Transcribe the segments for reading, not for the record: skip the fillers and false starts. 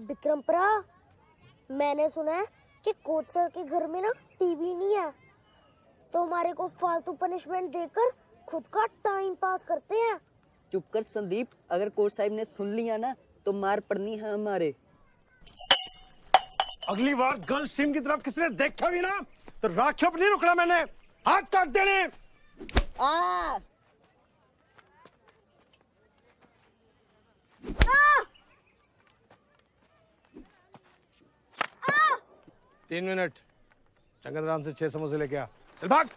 विक्रमपुरा, मैंने सुना है कि कोच सर के घर में ना टीवी नहीं है, तो हमारे को फालतू पनिशमेंट देकर खुद का टाइम पास करते हैं। चुप कर संदीप, अगर कोच साहब ने सुन लिया ना तो मार पड़नी है हमारे। अगली बार गर्ल्स टीम की तरफ किसने देखा भी ना तो राखियों पर नहीं रुकना, मैंने हाथ काट देने। आ! 3 मिनट, चंगनराम से 6 समोसे लेके आ। चल भाग।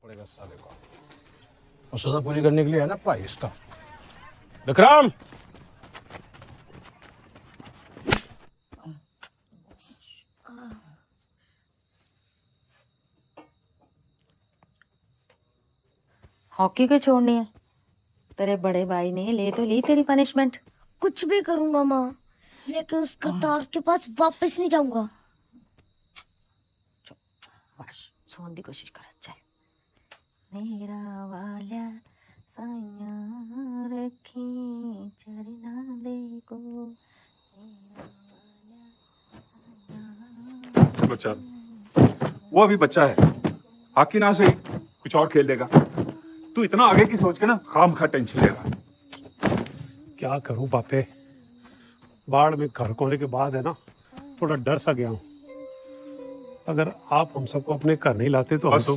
पड़ेगा साले को। और सजा पूरी करने के लिए है ना भाई इसका। विक्रम, हॉकी क्यों छोड़नी है? तेरे बड़े भाई ने ले तो ली तेरी पनिशमेंट। कुछ भी करूंगा माँ, लेकिन उस करतार के पास वापस नहीं जाऊंगा। बस सोने की कोशिश कर। चल मेरा वाला साया रखी चरना देखो। चलो चल, वो अभी बच्चा है, हॉकी ना से कुछ और खेल लेगा। तू इतना आगे की सोच के ना खामखा टेंशन ले रहा। क्या करूं बापे, बाढ़ में घर खोने के बाद है ना थोड़ा डर सा गया हूं। अगर आप हम सबको अपने घर नहीं लाते तो हम बस तो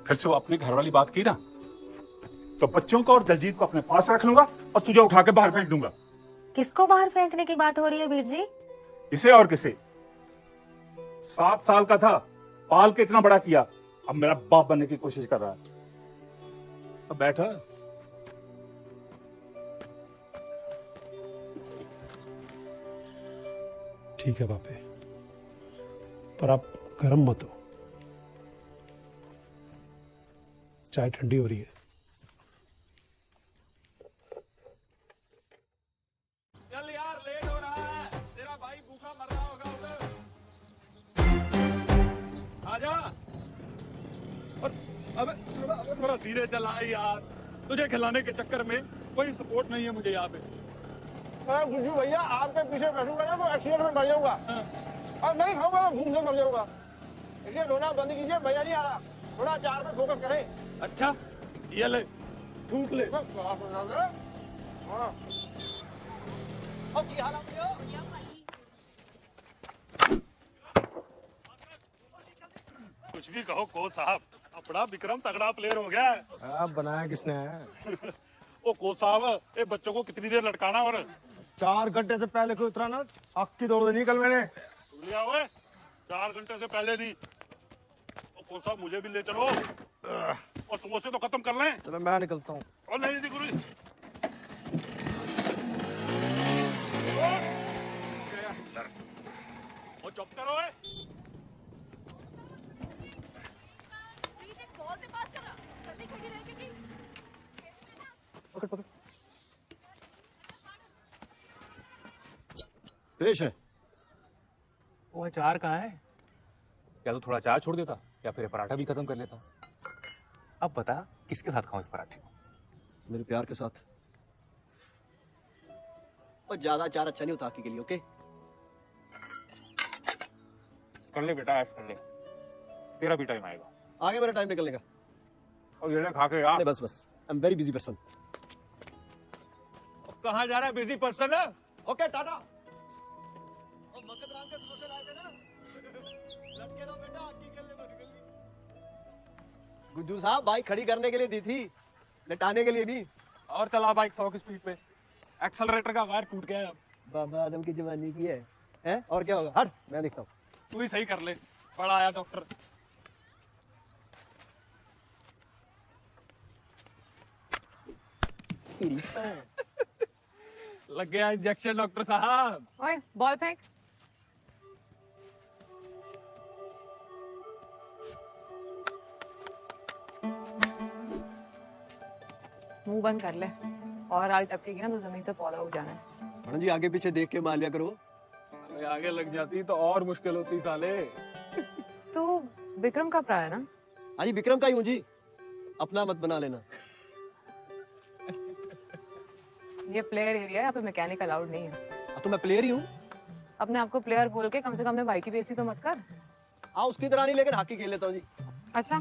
फिर से वो अपने घर वाली बात की ना, तो बच्चों को और दलजीत को अपने पास रख लूंगा और तुझे उठा के बाहर फेंक दूंगा। किसको बाहर फेंकने की बात हो रही है वीर जी? इसे और किसे? 7 साल का था, पाल के इतना बड़ा किया, अब मेरा बाप बनने की कोशिश कर रहा है। अब बैठा। ठीक है बापे, पर आप गर्म मत हो, चाय ठंडी हो रही है। चल यार, लेट हो रहा है, तेरा भाई भूखा मर रहा होगा उधर। आजा। और अबे थोड़ा धीरे चला यार, तुझे खिलाने के चक्कर में कोई सपोर्ट नहीं है मुझे यहाँ पे। अरे गुज्जू भैया, आपके पीछे बैठूंगा ना तो एक्सीडेंट में मर जाऊंगा, और नहीं खाऊंगा तो भूख से मर जाऊंगा। इसलिए रोना बंद कीजिए, भैया नहीं आ रहा, थोड़ा अचार पे फोकस करें। अच्छा, ये ले, ठूस ले। हाँ। और की हाल है भैया? कुछ भी कहो कोच साहब, अपना विक्रम तगड़ा प्लेयर हो गया है। आप बनाया किसने है? ओ कोच साहब, ये बच्चों को कितनी देर लटकाना? और 4 घंटे से पहले कोई उतरा ना, अक्की दौड़ देनी कल मैंने। लिया हुए 4 घंटे से पहले नहीं। ओ कोच साहब, मुझे भी ले चलो और समोसे तो खत्म कर लें। चलो मैं निकलता हूँ। और नहीं गुरु, वो चुप करो। पकड़ पकड़। पेश है। वो अचार कहाँ है? या तो थोड़ा अचार छोड़ देता या फिर पराठा भी खत्म कर लेता। अब बता किसके साथ खाऊं इस पराठे को? मेरे प्यार के साथ। और ज्यादा अचार अच्छा नहीं होता आपके लिए, ओके? कर ले बेटा, ऐश कर ले, तेरा भी टाइम आएगा। आगे मेरा टाइम निकलने का। और ये ले खा के यार। बस I am very busy person. कहाँ जा रहा है बिजी पर्सन? ओके टाटा। और मकद राम के समोसे लाए थे ना? लटके रहो बेटा, आगे खेलने को निकलनी। गुड्डू साहब, बाइक खड़ी करने के लिए दी थी, लटाने के लिए नहीं। और चला बाइक 100 की स्पीड पे, एक्सेलरेटर का वायर टूट गया है अब। बाबा आदम की जवानी की है, हैं? और क्या होगा? हट, मैं देखता हूँ। तू ही सही कर ले, बड़ा आया डॉक्टर। लग गया इंजेक्शन डॉक्टर साहब। ओए बॉल फेंक। मुंह बंद कर ले, और आल टपकेगी ना तो जमीन से पौधा उग जाना है। मैडम जी, आगे पीछे देख के मार लिया करो। अरे आगे लग जाती तो और मुश्किल होती साले। तू विक्रम का भरा है ना? हाँ जी, विक्रम का ही हूँ जी, अपना मत बना लेना। ये प्लेयर एरिया है, यहाँ पे मैकेनिक अलाउड नहीं है। तो मैं प्लेयर ही हूँ। अपने आप को प्लेयर बोल के कम से कम अपने भाई की बेइज्जती तो मत कर। हाँ उसकी तरह नहीं, लेकिन हॉकी खेल लेता हूँ जी। अच्छा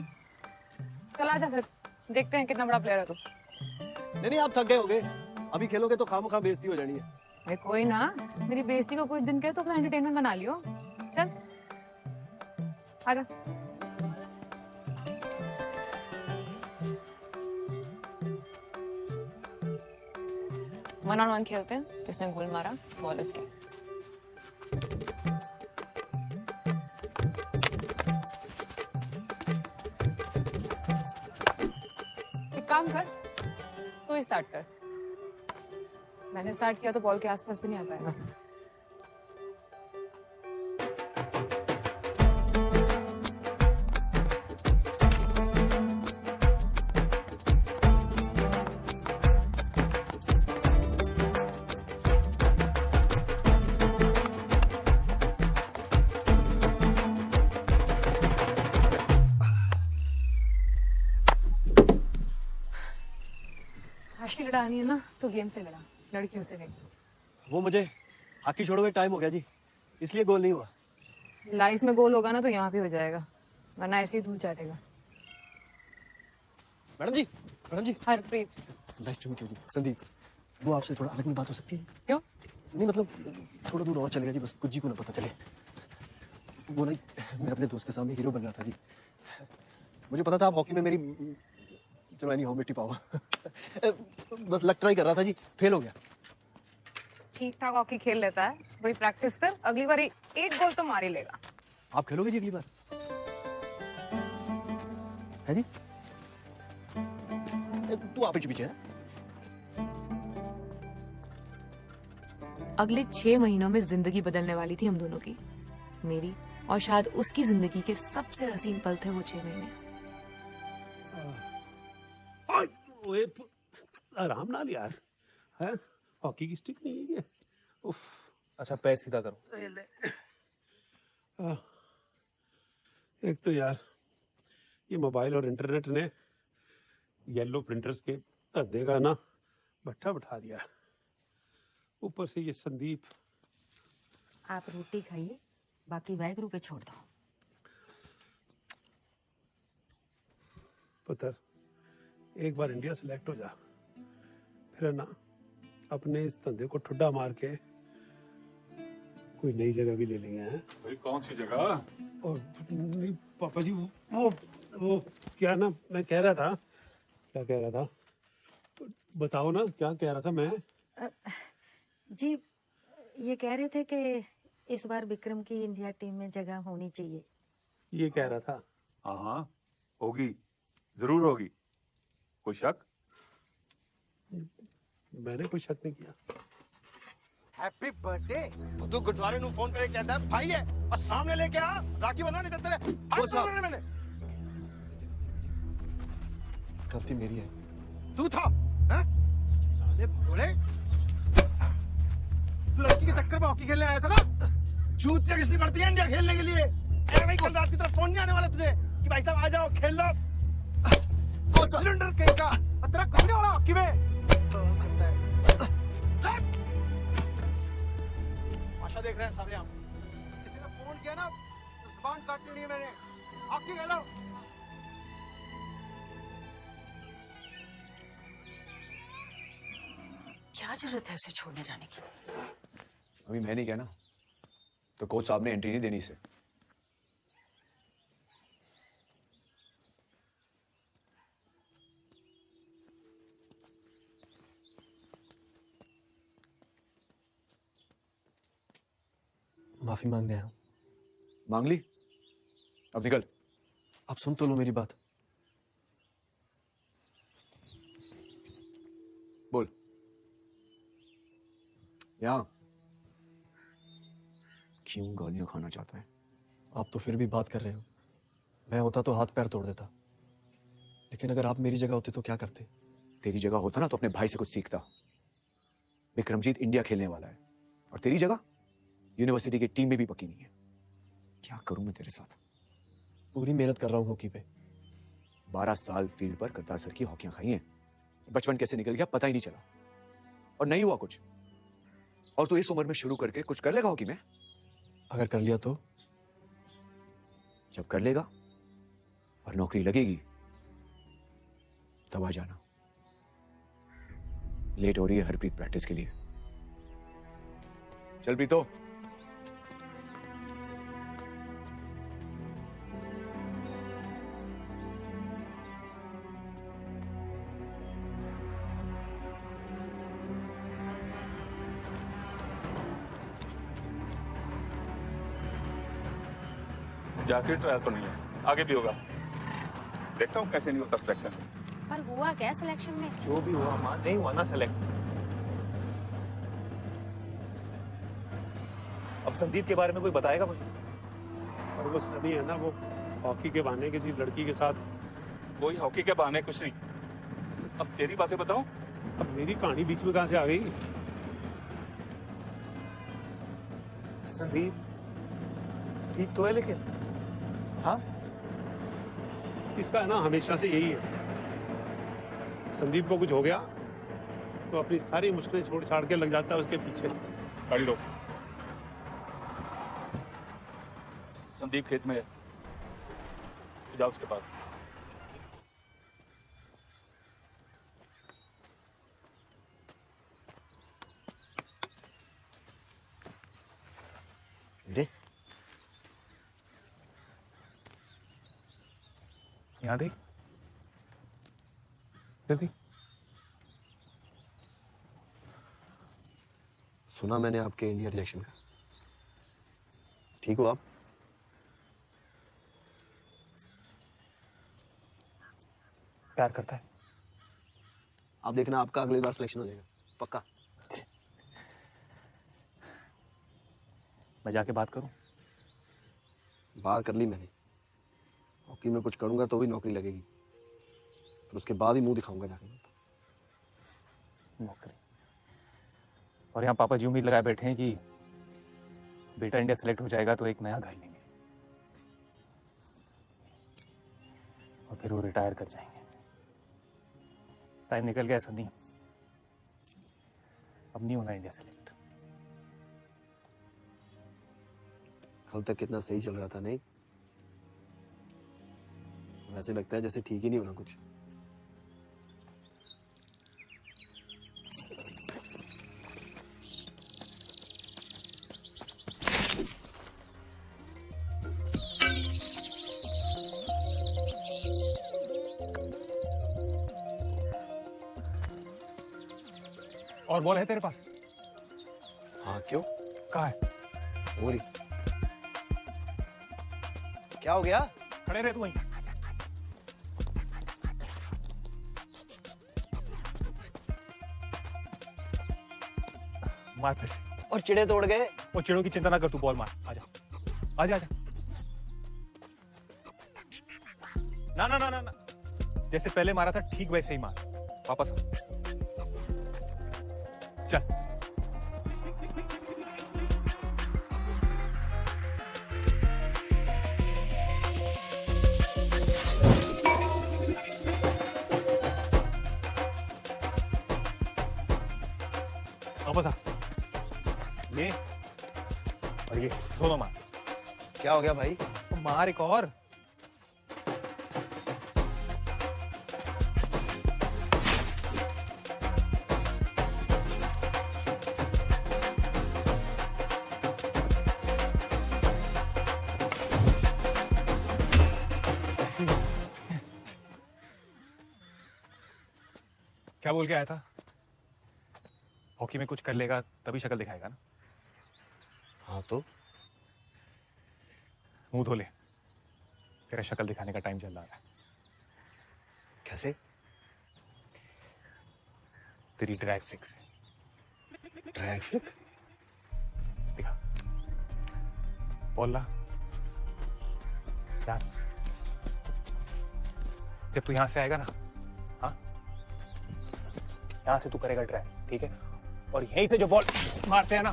चला जा फिर, देखते हैं कितना बड़ा प्लेयर है तू। नहीं आप थक गए होगे, अभी खेलोगे तो खामखा बेइज्जती हो जानी है। अरे कोई ना, मेरी बेइज्जती को कुछ दिन के तो अपना एंटरटेनमेंट बना लियो। चल आजा। 1-on-1 खेलते हैं, जिसने गोल मारा बॉल इसके। एक काम कर, तू ही स्टार्ट कर। मैंने स्टार्ट किया तो बॉल के आसपास भी नहीं आ पाएगा। आशी लड़ानी है ना तो गेम से लड़ा, लड़कियों से नहीं। वो मुझे हॉकी छोड़ोगे टाइम हो गया जी, इसलिए गोल नहीं हुआ। लाइफ में गोल होगा ना तो यहाँ भी हो जाएगा, वरना ऐसे ही दूर जाएगा। Madam ji Harpreet. Nice to meet you जी। संदीप, वो आपसे थोड़ा अलग में बात हो सकती है? क्यों? नहीं मतलब थोड़ा दूर और चलेगा जी, बस कुछ जी को ना पता चले। वो नहीं, मैं अपने दोस्त के सामने हीरो बन रहा था जी। मुझे पता था आप हॉकी में मेरी, चलो नहीं हो मिट्टी पाओ। बस लक ट्राई कर रहा था जी, फेल हो गया। ठीक ठाक हॉकी खेल लेता है, बड़ी प्रैक्टिस कर, अगली बार एक गोल तो मार ही लेगा। आप खेलोगे जी अगली बार? है जी? तू आप पीछे है। अगले 6 महीनों में जिंदगी बदलने वाली थी हम दोनों की, मेरी और शायद उसकी जिंदगी के सबसे हसीन पल थे वो 6 महीने। ओए आराम ना यार, है हॉकी की स्टिक नहीं है ये। उफ। अच्छा पैर सीधा करो। एक तो यार ये मोबाइल और इंटरनेट ने येलो प्रिंटर्स के धंधे का ना भट्ठा बैठा दिया। ऊपर से ये संदीप। आप रोटी खाइए, बाकी वाहिगुरु पे छोड़ दो। पुत्र, एक बार इंडिया सेलेक्ट हो जा, फिर ना अपने इस धंधे को ठुड्डा मार के कोई नई जगह भी ले लेंगे। हैं भाई कौन सी जगह? और नहीं पापा जी, वो क्या ना, मैं कह रहा था, क्या कह रहा था, बताओ ना क्या कह रहा था मैं। जी ये कह रहे थे कि इस बार विक्रम की इंडिया टीम में जगह होनी चाहिए। ये कह रहा था। हाँ होगी, जरूर होगी। कोई शक? मैंने कोई शक नहीं किया। Happy birthday. तू गुरुद्वारे नु फोन करके कहता है भाई है और सामने लेके आ, राखी बंधा नहीं देते रे। वो साहब। मैंने गलती मेरी है। तू था हैं? साले भोले, तू लड़की के चक्कर में हॉकी खेलने आया था ना? चूतिया किसने पड़ती है इंडिया खेलने के लिए? भाई कल रात की तरफ फोन नहीं आने वाला तुझे कि भाई साहब आ जाओ खेल लो? सिलेंडर कहीं का तेरा कुछ नहीं वाला हॉकी में करता है। आशा देख रहे हैं सारे, आप किसी ने फोन किया ना तो जुबान काटनी नहीं है मैंने। हॉकी खेलो। क्या जरूरत है उसे छोड़ने जाने की? अभी मैं नहीं कहना तो कोच साहब ने एंट्री नहीं देनी इसे। माफी मांगने आया हूं। मांग ली? अब निकल। आप सुन तो लो मेरी बात। बोल। यहाँ क्यों गालियां खाना चाहता है? आप तो फिर भी बात कर रहे हो। मैं होता तो हाथ पैर तोड़ देता, लेकिन अगर आप मेरी जगह होते तो क्या करते? तेरी जगह होता ना तो अपने भाई से कुछ सीखता। विक्रमजीत इंडिया खेलने वाला है और तेरी जगह यूनिवर्सिटी की टीम में भी पक्की नहीं है। क्या करूं मैं तेरे साथ? पूरी मेहनत कर रहा हूं हॉकी पे। 12 साल फील्ड पर करतार सर की हॉकियां खाई हैं। बचपन कैसे निकल गया पता ही नहीं चला, और नहीं हुआ कुछ। और तू इस उम्र में शुरू करके कुछ कर लेगा हॉकी में? अगर कर लिया तो? जब कर लेगा और नौकरी लगेगी तब आ जाना। लेट हो रही है हरप्रीत प्रैक्टिस के लिए। चल प्रीतो। जाके ट्रायल तो नहीं है, आगे भी होगा। देखता हूँ कैसे नहीं होता सिलेक्शन। पर हुआ क्या सिलेक्शन में? जो भी हुआ मां, नहीं हुआ ना सेलेक्ट। अब संदीप के बारे में कोई बताएगा मुझे? और वो सनी है ना, वो हॉकी के बहाने किसी लड़की के साथ। कोई हॉकी के बहाने कुछ नहीं। अब तेरी बातें बताओ। अब मेरी कहानी बीच में कहां से आ गई? संदीप ठीक तो है लेकिन हाँ, इसका है ना हमेशा से यही है। संदीप को कुछ हो गया तो अपनी सारी मुश्किलें छोड़ छाड़ के लग जाता है उसके पीछे। गाड़ी लो। संदीप खेत में है, जाओ उसके पास। दे यहाँ देख, देख। सुना मैंने आपके इंडिया रिजेक्शन का। ठीक हो आप? प्यार करता है। आप देखना आपका अगली बार सिलेक्शन हो जाएगा पक्का। मैं जाके बात करूं? बात कर ली मैंने। हॉकी में कुछ करूंगा तो भी नौकरी लगेगी, फिर उसके बाद ही मुंह दिखाऊंगा जाके। नौकरी? और यहाँ पापा जी उम्मीद लगाए बैठे हैं कि बेटा इंडिया सेलेक्ट हो जाएगा तो एक नया घर लेंगे और फिर वो रिटायर कर जाएंगे। टाइम निकल गया ऐसा नहीं, अब नहीं होना इंडिया सेलेक्ट। कल तक कितना सही चल रहा था, नहीं? वैसे लगता है जैसे ठीक ही नहीं होना कुछ। और बॉल है तेरे पास? हाँ क्यों? कहाँ है? हो रही। क्या हो गया? खड़े रहे तू वहीं। मार फिर से। और चिड़े तोड़ गए। वो चिड़ों की चिंता ना कर, तू बॉल मार। आजा आजा आजा। ना ना ना ना ना, जैसे पहले मारा था ठीक वैसे ही मार। वापस चल। वापस आ। ये और ये दोनों मार। क्या हो गया भाई? मार एक और। क्या बोल के आया था? हॉकी में कुछ कर लेगा तभी शक्ल दिखाएगा ना। हाँ तो मुंह धो ले, तेरा शक्ल दिखाने का टाइम चल रहा है। कैसे? तेरी ड्रैग फ्लिक से। Drag flick? दिखा, बोल ला यार। जब तू यहां से आएगा ना, हाँ, यहां से तू करेगा ड्रैग, ठीक है? और यहीं से जो बॉल मारते हैं ना,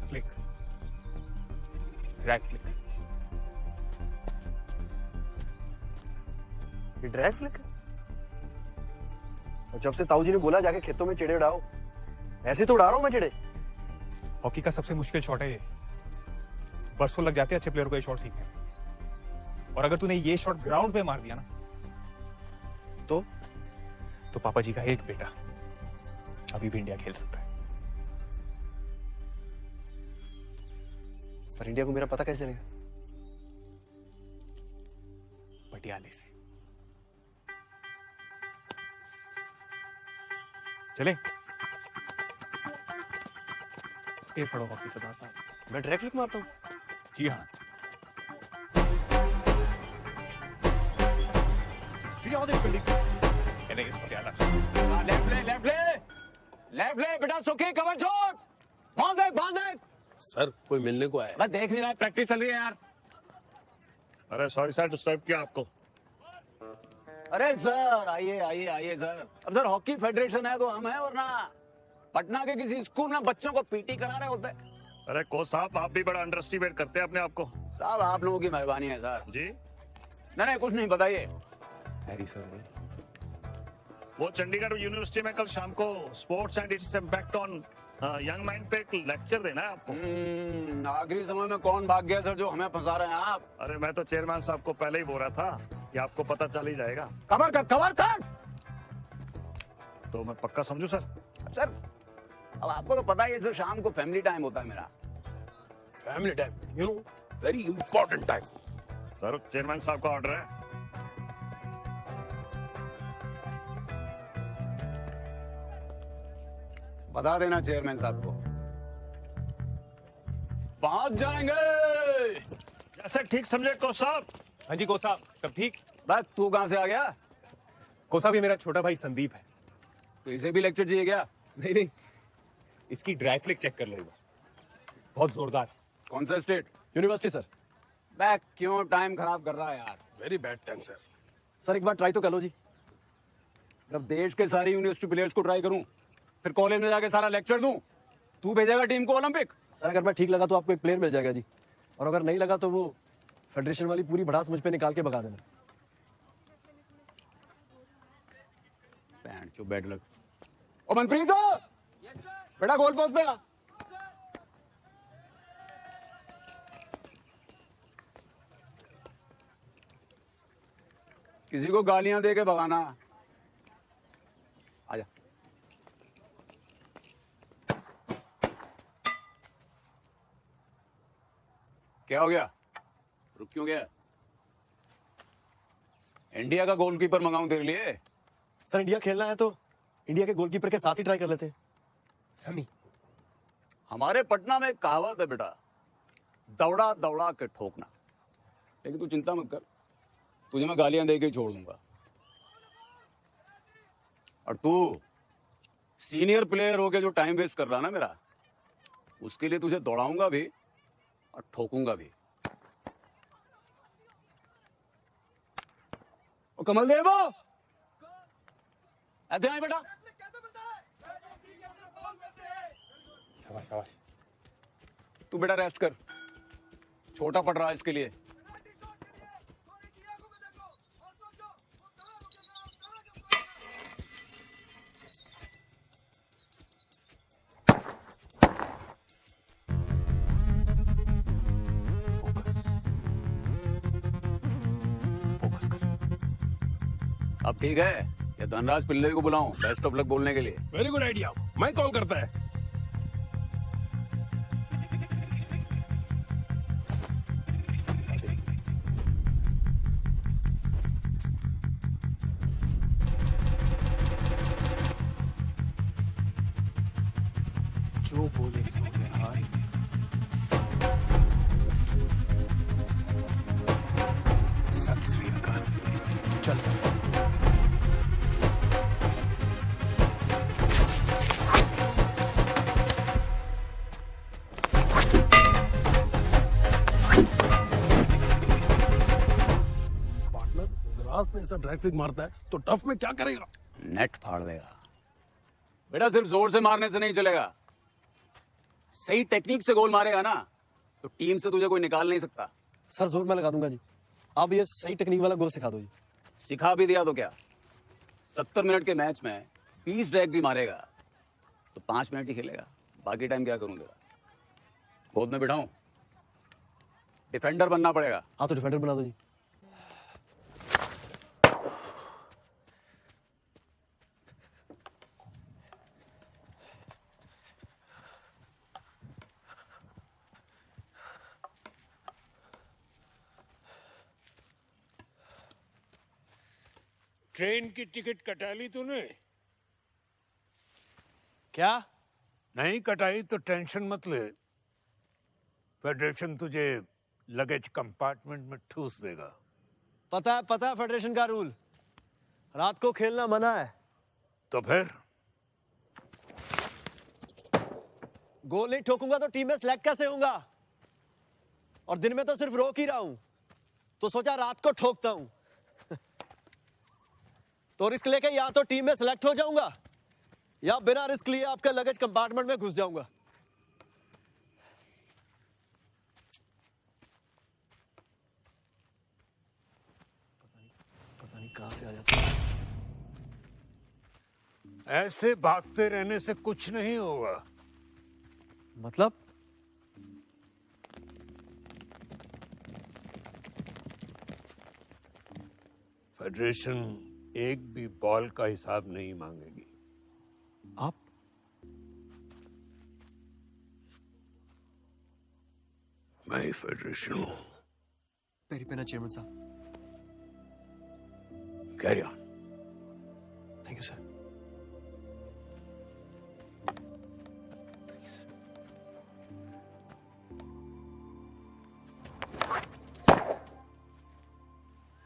फ्लिक, ड्रैग फ्लिक। ये ड्रैग फ्लिक? और जब से ताऊ जी ने बोला जाके खेतों में चिड़े उड़ाओ, ऐसे तो उड़ा रहा हूँ मैं चिड़े। हॉकी का सबसे मुश्किल शॉट है ये। बरसों लग जाते हैं अच्छे प्लेयर को ये शॉट सीखने में। और अगर तूने ये शॉट ग्राउंड पे मार दिया ना तो पापा जी का एक बेटा अभी भी इंडिया खेल सकता है। पर इंडिया को मेरा पता कैसे चलेगा? पटियाले से। चले ये फड़ो हॉकी सरदार साहब। मैं डायरेक्ट क्लिक मारता हूँ। जी हाँ। नहीं, इस पटियाला। लेफ्ट ले बेटा, सुखी कवर छोड़। बांध दे। सर कोई मिलने को आया। मैं देख नहीं रहा, प्रैक्टिस चल रही है यार। अरे सॉरी सर, डिस्टर्ब किया आपको। अरे सर आइए सर। अब सर हॉकी फेडरेशन है तो हम हैं, वरना पटना के किसी स्कूल में बच्चों को पीटी करा रहे होते। अरे कोच साहब, आप भी बड़ा अंडर एस्टिमेट करते हैं अपने आप को। साहब आप लोगों की मेहरबानी है सर। जी नहीं कुछ नहीं, बताइए। हैरी सर, वो चंडीगढ़ यूनिवर्सिटी में कल शाम को sports and its impact on young mind पे एक लेक्चर देना है आपको। आखिरी समय में कौन भाग गया सर जो हमें फंसा रहे हैं आप? अरे मैं तो चेयरमैन साहब को पहले ही बोल रहा था कि आपको पता चल ही जाएगा। कवर कर। तो मैं पक्का समझू सर? सर अब आपको तो पता ही है सर, शाम को फैमिली टाइम होता है मेरा। Family time, you know, very important time. Sir chairman साहब का ऑर्डर है। बता देना चेयरमैन साहब को। पहुंच जाएंगे जैसे ठीक समझे कोच साहब। हाँ जी कोच साहब, सब ठीक। बस तू कहां से आ गया? कोच साहब ये मेरा छोटा भाई संदीप है। तो इसे भी लेक्चर चाहिए क्या? नहीं, इसकी ड्राई फ्लिक चेक कर लो एक बार, बहुत जोरदार। कौन सा स्टेट? University sir. बैक क्यों टाइम खराब कर रहा है यार? Very bad time sir. Sir एक बार ट्राई तो कर लो जी। जब देश के सारे यूनिवर्सिटी प्लेयर्स को ट्राई करूं, फिर कॉलेज में जाके सारा लेक्चर दूं, तू भेजेगा टीम को ओलंपिक? सर अगर मैं ठीक लगा तो आपको एक प्लेयर मिल जाएगा जी, और अगर नहीं लगा तो वो फेडरेशन वाली पूरी भड़ास मुझ पे निकाल के भगा देना। पैंट चो बैड लग। ओ मनप्रीत बेटा, गोल पोस्ट पे आ। किसी को गालियां दे के भगाना। आजा। क्या हो गया? रुक क्यों गया? इंडिया का गोलकीपर मंगाऊं तेरे लिए? सर इंडिया खेलना है तो इंडिया के गोलकीपर के साथ ही ट्राई कर लेते हैं। सनी, हमारे पटना में एक कहावत है बेटा, दौड़ा दौड़ा के ठोकना। लेकिन तू चिंता मत कर, तुझे मैं गालियां दे के ही छोड़ दूंगा। और तू सीनियर प्लेयर होके जो टाइम वेस्ट कर रहा ना मेरा, उसके लिए तुझे दौड़ाऊंगा भी और ठोकूंगा भी। ओ कमल देव, ऐसे आए बेटा। शाबाश। तू बेटा रेस्ट कर, छोटा पड़ रहा है इसके लिए। फोकस कर। अब ठीक है, या धनराज पिल्ले को बुलाऊं बेस्ट ऑफ लक बोलने के लिए? Very good idea. मैं कॉल करता है। जो बोले सो निहाल। सत श्री अकाल। चल सकता। पार्टनर ग्रास में ऐसा ड्राई फ्लिक मारता है तो टफ में क्या करेगा? नेट फाड़ देगा बेटा। सिर्फ जोर से मारने से नहीं चलेगा, सही टेक्निक से गोल मारेगा ना तो टीम से तुझे कोई निकाल नहीं सकता। सर जोर मैं लगा दूंगा जी, आप ये सही टेक्निक वाला गोल सिखा दो जी। सिखा भी दिया तो क्या, 70 मिनट के मैच में 20 ड्रैग भी मारेगा तो 5 मिनट ही खेलेगा, बाकी टाइम क्या करूं तेरा? गोद में बिठाऊं? डिफेंडर बनना पड़ेगा। हाँ तो डिफेंडर बना दो जी। ट्रेन की टिकट कटा ली तूने? क्या? नहीं कटाई तो टेंशन मत ले, फेडरेशन तुझे लगेज कंपार्टमेंट में ठूस देगा। पता है फेडरेशन का रूल, रात को खेलना मना है। तो फिर गोल नहीं ठोकूंगा तो टीम में सिलेक्ट कैसे होऊंगा? और दिन में तो सिर्फ रोक ही रहा हूं, तो सोचा रात को ठोकता हूं। तो रिस्क लेके या तो टीम में सिलेक्ट हो जाऊंगा या बिना रिस्क लिए आपका लगेज कंपार्टमेंट में घुस जाऊंगा। पता नहीं कहां से आ जाता है। ऐसे भागते रहने से कुछ नहीं होगा। मतलब? फेडरेशन एक भी बॉल का हिसाब नहीं मांगेगी। आप? मैं ही फेडरेशन हूं। पेरी पेना चेयरमैन साहब। Carry on. Thank you sir.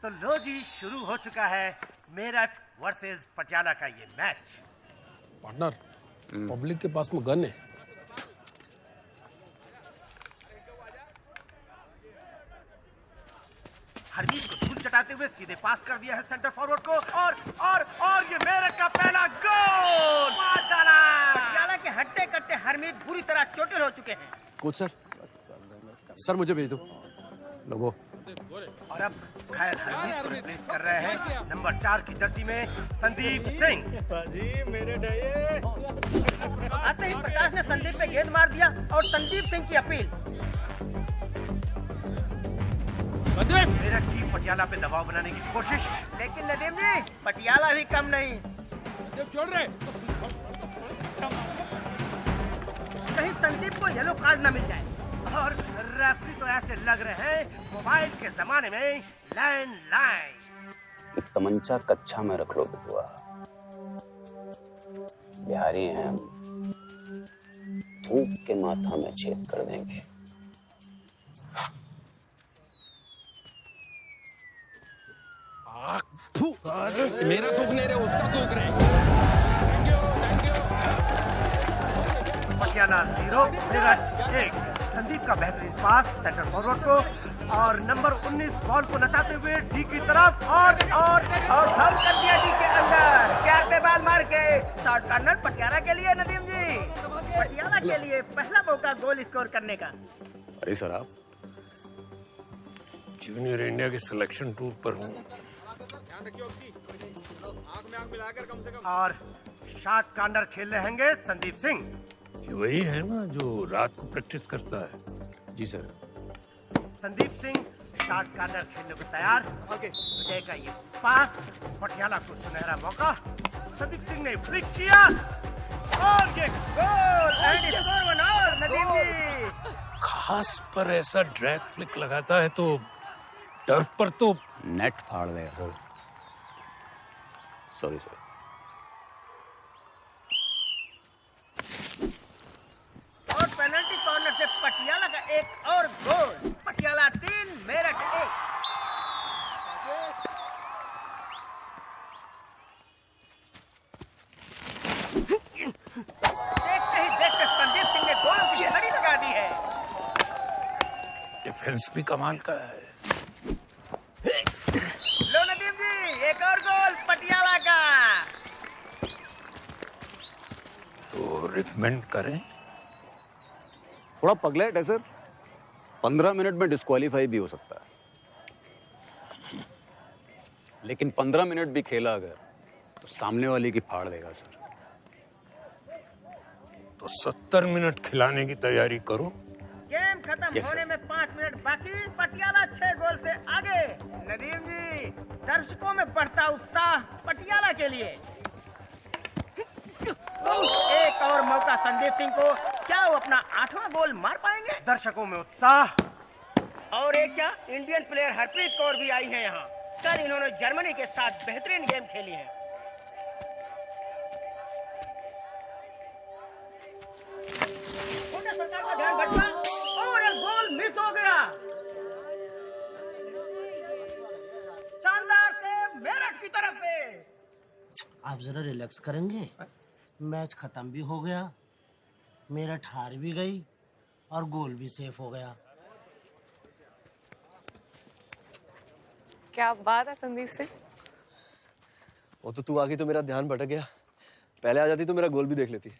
तो लो जी, शुरू हो चुका है मेरठ वर्सेस पटियाला का ये मैच। पार्टनर, पब्लिक के पास में गन है। हरमीत को धूल चटाते हुए सीधे पास कर दिया है सेंटर फॉरवर्ड को, और ये मेरठ का पहला गोल मार डाला। पटियाला के हट्टे कट्टे हरमीत बुरी तरह चोटिल हो चुके हैं। कोच सर मुझे भेज दो। लोगो। और अब खैर हरमीत को रिप्लेस कर रहे हैं नंबर 4 की जर्सी में संदीप सिंह। जी मेरे आते ही प्रकाश ने संदीप पे गेंद मार दिया और संदीप सिंह की अपील। मेरठ की पटियाला पे दबाव बनाने की कोशिश, लेकिन नदीम जी पटियाला भी कम नहीं। छोड़ रहे। कहीं संदीप को येलो कार्ड न मिल जाए। और रेफरी तो ऐसे लग रहे हैं मोबाइल के जमाने में लैंडलाइन। तमंचा कच्चा में रख लो बुआ, बिहारी हैं हम, थूक के माथा में छेद कर देंगे। मेरा थूक नहीं रहे, उसका थूक रहे। पटियाला 0 मेरठ 1। संदीप का बेहतरीन पास सेंटर फॉरवर्ड को, और नंबर 19 बॉल को नचाते हुए डी की तरफ, और साउट कर दिया डी के अंदर। कैप पे बॉल मार के शॉट कॉर्नर पटियाला के लिए। नदीम जी पटियाला के लिए पहला मौका गोल स्कोर करने का। अरे सर आप जूनियर इंडिया के सिलेक्शन टूर पर हूँ। और शॉट कॉर्नर खेल रहे होंगे संदीप सिंह। ये वही है ना जो रात को प्रैक्टिस करता है? जी sir. Sandeep Singh short corner खेलने को तैयार। विजय का ये पास, पटियाला को सुनहरा मौका। संदीप सिंह ने फ्लिक किया और ये goal and score 1 all. Nadeem ji खास पर ऐसा ड्रैग फ्लिक लगाता है तो टर्फ पर तो नेट फाड़ देगा सर। Sorry sir. और पेनल्टी कॉर्नर से पटियाला का एक और गोल। पटियाला 3 मेरठ 1। देखते ही देखते संदीप सिंह ने गोलों की छड़ी लगा दी है। डिफेंस भी कमाल का है। लो नदीम जी एक और गोल पटियाला का। तो रिकमेंड करें? थोड़ा पगलेट है सर, 15 मिनट में डिस्क्वालीफाई भी हो सकता है, लेकिन 15 मिनट भी खेला अगर तो सामने वाले की फाड़ देगा सर। तो 70 मिनट खिलाने की तैयारी करो। गेम खत्म Yes, होने में 5 मिनट बाकी, पटियाला 6 गोल से आगे। नदीम जी, दर्शकों में बढ़ता उत्साह पटियाला के लिए। एक और मौका संदीप सिंह को, क्या वो अपना 8वां गोल मार पाएंगे? दर्शकों में उत्साह। और एक क्या, इंडियन प्लेयर हरप्रीत कौर भी आई है यहाँ। कल इन्होंने जर्मनी के साथ बेहतरीन गेम खेली है। सरकार का ध्यान भटका और एक गोल मिस हो गया। शानदार से मेरठ की तरफ से। आप जरा रिलैक्स करेंगे? मैच खत्म भी हो गया, मेरठ हार भी गई और गोल भी सेफ हो गया। क्या बात है संदीप सिंह। वो तो तू आ गई तो मेरा ध्यान भटक गया। पहले आ जाती तो मेरा गोल भी देख लेती।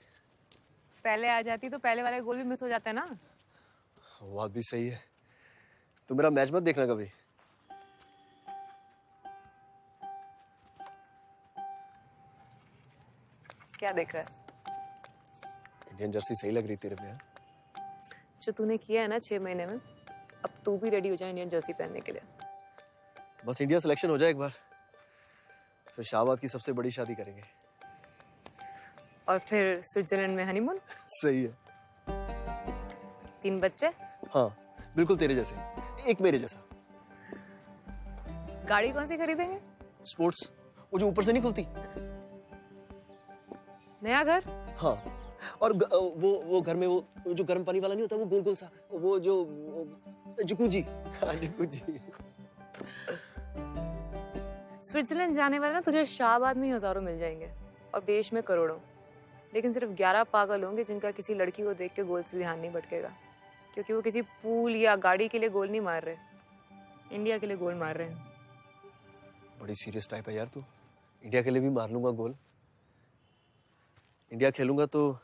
पहले आ जाती तो पहले वाले गोल भी मिस हो जाते ना। वो बात भी सही है। तू मेरा मैच मत देखना कभी। क्या देख रहा है? इंडियन जर्सी सही लग रही तेरे पे। जो तूने किया है ना 6 महीने में, अब तू भी रेडी हो जाए इंडियन जर्सी पहनने के लिए। बस इंडिया सिलेक्शन हो जाए एक बार, फिर शाहबाद की सबसे बड़ी शादी करेंगे। और फिर स्विट्जरलैंड में हनीमून। सही है। 3 बच्चे। हाँ बिल्कुल तेरे जैसे, एक मेरे जैसा। गाड़ी कौन सी खरीदेंगे? स्पोर्ट्स, वो जो ऊपर से नहीं खुलती। नया घर। हाँ, और वो घर में वो जो गर्म पानी वाला नहीं होता, वो गोल गोल सा, वो जो जकूजी। हाँ जकूजी। स्विट्जरलैंड जाने वाले ना तुझे शाहबाद में ही हजारों मिल जाएंगे और देश में करोड़ों। लेकिन सिर्फ 11 पागल होंगे जिनका किसी लड़की को देख के गोल से ध्यान नहीं भटकेगा, क्योंकि वो किसी पूल या गाड़ी के लिए गोल नहीं मार रहे, इंडिया के लिए गोल मार रहे हैं। बड़ी सीरियस टाइप है यार तू। इंडिया के लिए भी मार लूंगा गोल। इंडिया खेलूंगा तो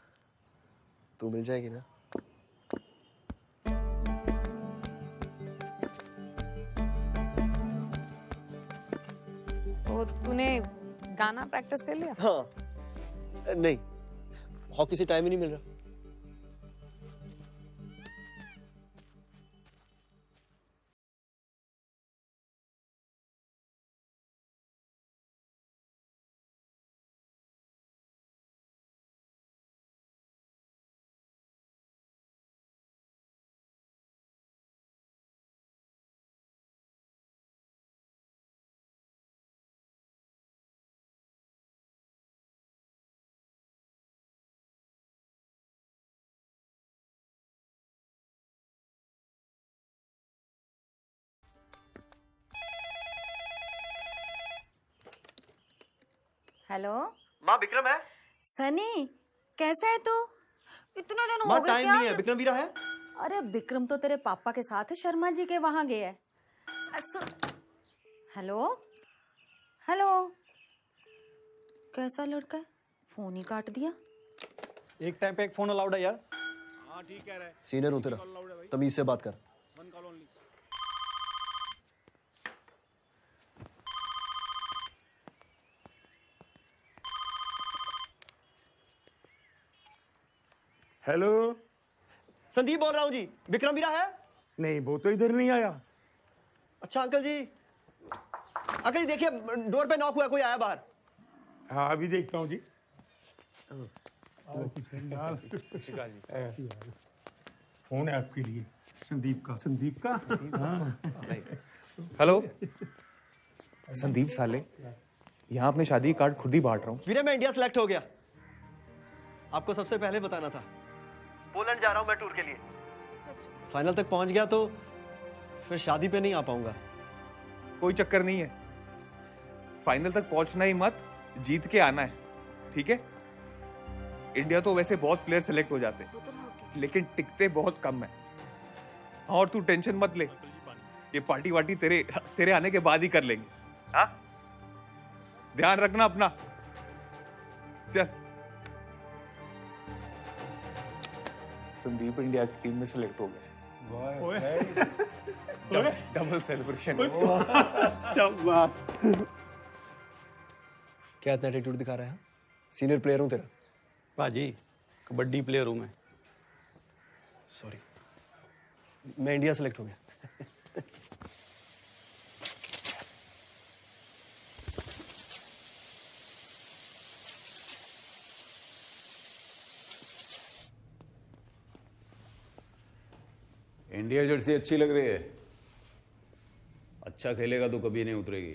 तू मिल जाएगी ना। तो तूने गाना प्रैक्टिस कर लिया? हाँ नहीं, हॉकी से टाइम ही नहीं मिल रहा। हेलो माँ, विक्रम है। सनी, कैसा है तू? इतने दिन हो माँ गए टाइम क्या? नहीं है, विक्रम वीरा है। अरे विक्रम तो तेरे पापा के साथ शर्मा जी के वहां गया है। हेलो हेलो, कैसा लड़का है, फोन ही काट दिया। एक टाइम पे एक फोन अलाउड है यार। हाँ ठीक है। सीनियर हूँ तेरा, तमीज से बात कर। हेलो, संदीप बोल रहा हूँ जी। विक्रम वीरा है? नहीं, वो तो इधर नहीं आया। अच्छा अंकल जी, अंकल जी देखिए डोर पे नॉक हुआ, कोई आया बाहर। हाँ अभी देखता हूँ जी। फोन है आपके लिए, संदीप का। संदीप का? हाँ। हेलो संदीप साले, यहाँ अपने शादी की कार्ड खुद ही बांट रहा हूँ। वीरे मैं इंडिया सेलेक्ट हो गया, आपको सबसे पहले बताना था। पोलैंड जा रहा हूँ मैं टूर के लिए। फाइनल तक पहुंच गया तो फिर शादी पे नहीं आ पाऊंगा। कोई चक्कर नहीं है, फाइनल तक पहुंचना ही मत, जीत के आना है, ठीक है? इंडिया तो वैसे बहुत प्लेयर सेलेक्ट हो जाते हैं, लेकिन टिकते बहुत कम है। और तू टेंशन मत ले, ये पार्टी वार्टी तेरे आने के बाद ही कर लेंगे। हाँ, ध्यान रखना अपना। चल। संदीप इंडिया की टीम में सिलेक्ट हो गए। Double celebration. शाबाश। क्या इतना एटीट्यूड दिखा रहा है? सीनियर प्लेयर हूं तेरा। बाजी, कबड्डी प्लेयर हूं मैं। सॉरी, मैं इंडिया सेलेक्ट हो गया। इंडिया जर्सी अच्छी लग रही है। अच्छा खेलेगा तो कभी नहीं उतरेगी।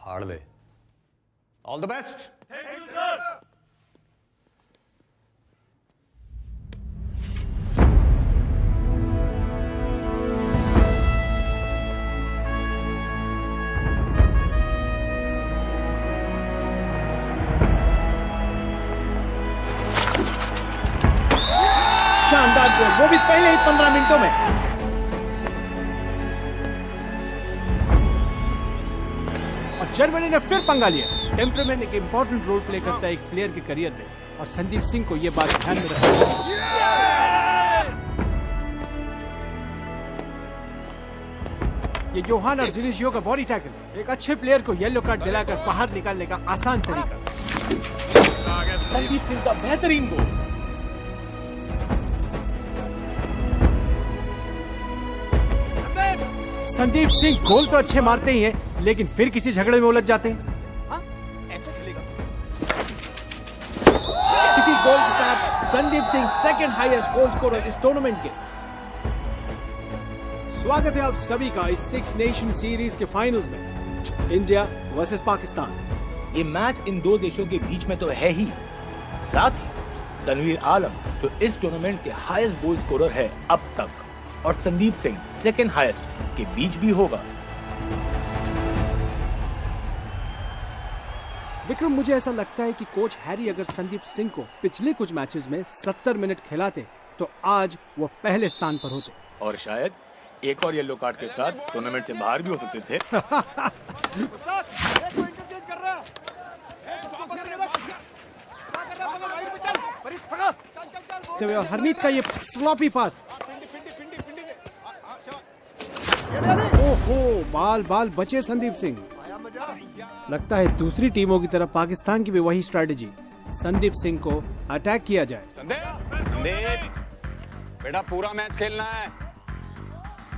फाड़ दे। All the best. शानदार गोल, वो भी पहले ही 15 मिनटों में। और जर्मनी ने फिर पंगा लिया। टेम्परामेंट एक इंपॉर्टेंट रोल प्ले करता है एक प्लेयर के करियर में, और संदीप सिंह को यह बात ध्यान में रखनी चाहिए। ये योहान और जिनिशियो का बॉडी टैकल एक अच्छे प्लेयर को येलो कार्ड दिलाकर बाहर निकालने का आसान तरीका। संदीप सिंह का बेहतरीन गोल। संदीप सिंह गोल तो अच्छे मारते ही हैं, लेकिन फिर किसी झगड़े में उलझ जाते हैं। ऐसे खेलेगा। किसी गोल के साथ Sandeep Singh second highest goal scorer इस टूर्नामेंट के। स्वागत है आप सभी का इस 6 नेशन सीरीज के फाइनल्स में, इंडिया वर्सेस पाकिस्तान। ये मैच इन दो देशों के बीच में तो है ही, साथ ही तनवीर आलम जो इस टूर्नामेंट के हाईएस्ट गोल स्कोरर है अब तक, और संदीप सिंह सेकंड हाईएस्ट के बीच भी होगा। विक्रम, मुझे ऐसा लगता है कि कोच हैरी अगर संदीप सिंह को पिछले कुछ मैचेस में 70 मिनट खिलाते तो आज वो पहले स्थान पर होते, और शायद एक और येलो कार्ड के साथ टूर्नामेंट से बाहर भी हो सकते थे। और हरमीत का ये स्लॉपी पास, ओहो, बाल बचे संदीप सिंह। लगता है दूसरी टीमों की तरफ पाकिस्तान की भी वही स्ट्रेटेजी, संदीप सिंह को अटैक किया जाए। संदीप बेटा, पूरा मैच खेलना है,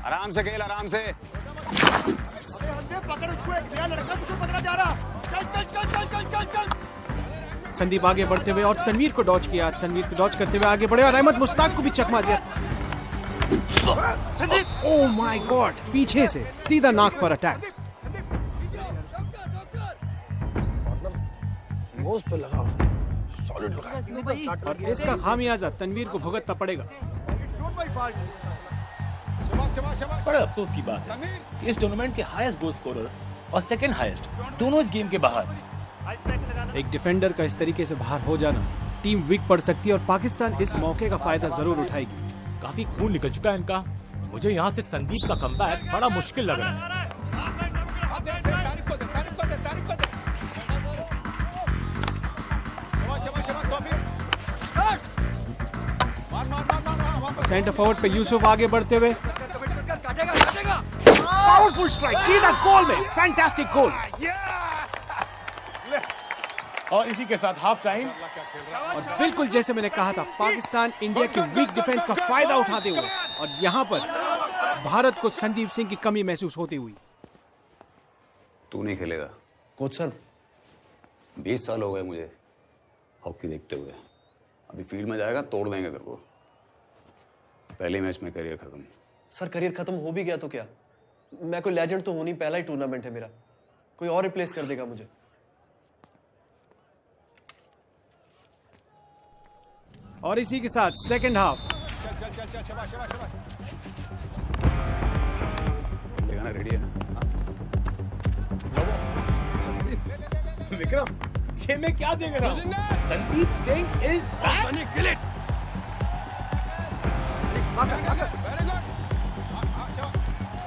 आराम से खेल, आराम से। संदीप आगे बढ़ते हुए और तनवीर को डॉच किया, तनवीर को डॉच करते हुए आगे बढ़े और अहमद मुश्ताक को भी चकमा दिया। संदीप, ओह माय गॉड, पीछे से सीधा नाक पर अटैक। पे लगा, सॉलिड लगा। और इसका खामियाजा तनवीर को भुगतना पड़ेगा। बड़ा अफसोस की बात है कि इस टूर्नामेंट के हाईएस्ट गोल स्कोरर और सेकंड हाईएस्ट दोनों इस गेम के बाहर। एक डिफेंडर का इस तरीके से बाहर हो जाना, टीम वीक पड़ सकती है और पाकिस्तान इस मौके का फायदा जरूर उठाएगी। काफी खून निकल चुका है इनका। मुझे यहाँ से संदीप का कमबैक बड़ा मुश्किल लग रहा है। सेंटर फॉरवर्ड पे यूसुफ आगे बढ़ते हुए, पावरफुल स्ट्राइक, सीधा गोल में, फैंटास्टिक गोल। और इसी के साथ हाफ टाइम। और बिल्कुल जैसे मैंने कहा था, पाकिस्तान इंडिया की वीक डिफेंस का फायदा उठाते हुए, और यहाँ पर भारत को संदीप सिंह की कमी महसूस होती हुई। तू नहीं खेलेगा कोच सर। 20 साल हो गए मुझे हॉकी देखते हुए। अभी फील्ड में जाएगा, तोड़ देंगे तेरे को। पहले मैच में करियर खत्म। सर करियर खत्म हो भी गया तो क्या, मैं कोई लेजेंड तो हूं नहीं, पहला ही टूर्नामेंट है मेरा, कोई और रिप्लेस कर देगा मुझे। और इसी के साथ सेकंड हाफ। रेडी है ना? विक्रम, ये मैं क्या देख रहा हूँ? Sandeep Singh is back.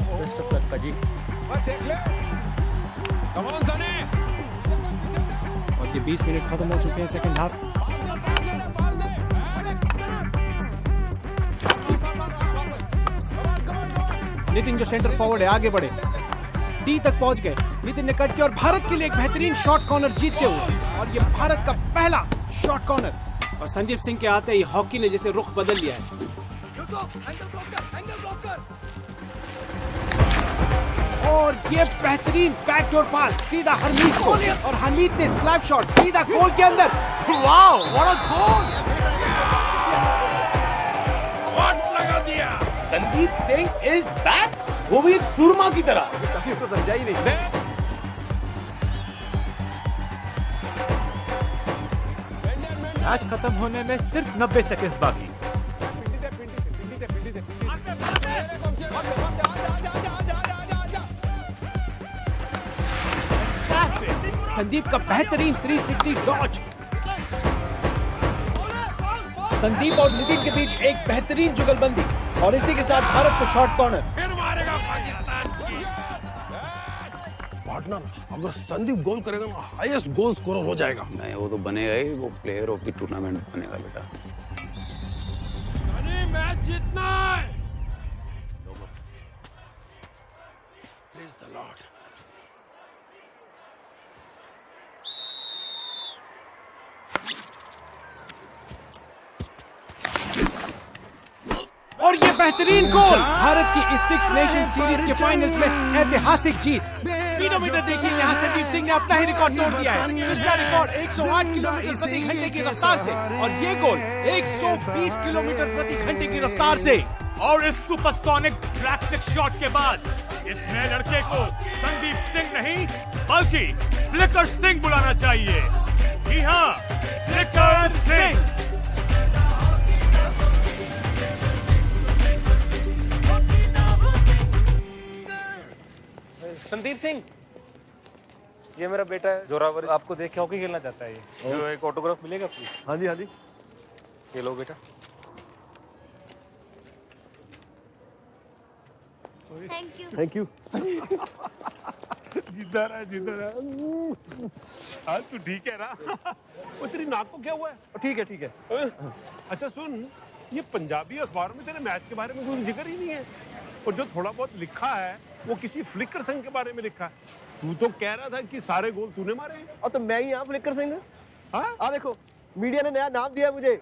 Best of luck पाजी। और ये 20 मिनट खत्म हो चुके हैं सेकंड हाफ। नितिन जो सेंटर फॉरवर्ड है आगे बढ़े, डी तक पहुंच गए। नितिन ने कट किया और भारत के लिए एक बेहतरीन शॉट कॉर्नर जीतते हुए और ये भारत का पहला शॉर्ट कॉर्नर। और संदीप सिंह के आते ही हॉकी ने जैसे रुख बदल लिया है। और ये बेहतरीन बैकडोर पास सीधा हरमीत को, और हरमीत ने स्लैप शॉट सीधा गोल के अंदर। वाओ, व्हाट अ गोल! लगा दिया। संदीप सिंह इज बैक, वो भी एक सुरमा की तरह। कभी उसको समझा ही नहीं। मैच खत्म होने में सिर्फ 90 सेकंड्स बाकी। संदीप का बेहतरीन 360 डॉज। संदीप और नितिन के बीच एक बेहतरीन जुगलबंदी, और इसी के साथ भारत को शॉर्ट कॉर्नर। पार्टनर, अगर संदीप गोल करेगा ना, हाईएस्ट गोल स्कोरर हो जाएगा। नहीं, वो तो बनेगा ही, वो प्लेयर ऑफ द टूर्नामेंट बनेगा बेटा। मैच जीतना है। Praise the Lord. और ये बेहतरीन गोल, भारत की इस 6 नेशन सीरीज के फाइनल्स में ऐतिहासिक जीत। स्पीडोमीटर देखिए, यहाँ संदीप सिंह ने अपना ही रिकॉर्ड तोड़ दिया है। पिछला रिकॉर्ड 108 किलोमीटर प्रति घंटे की रफ्तार से, और ये गोल 120 किलोमीटर प्रति घंटे की रफ्तार से। और इस सुपरसोनिक ड्रैफ्टिक शॉट के बाद इस नए लड़के को संदीप सिंह नहीं बल्कि फ्लिकर सिंह बुलाना चाहिए। जी हाँ, फ्लिकर सिंह। संदीप सिंह, ये मेरा बेटा है जोरावर, आपको देख के हॉकी खेलना चाहता है। ये जो एक ऑटोग्राफ मिलेगा प्लीज? हाँ जी, हाँ जी। ये लो बेटा। Thank you. जिंदा रहा, जिंदा रहा। आज तू ठीक है ना? वो तेरी नाक को क्या हुआ है? ठीक है, ठीक है। अच्छा सुन, ये पंजाबी अखबार में तेरे मैच के बारे में कोई जिक्र ही नहीं है, और जो थोड़ा बहुत लिखा है वो किसी फ्लिकर सिंह के बारे में लिखा है। तू तो कह रहा था कि सारे गोल तूने मारे हैं। और तो मैं ही यहाँ फ्लिकर सिंह। हाँ, आ देखो, मीडिया ने नया नाम दिया है मुझे,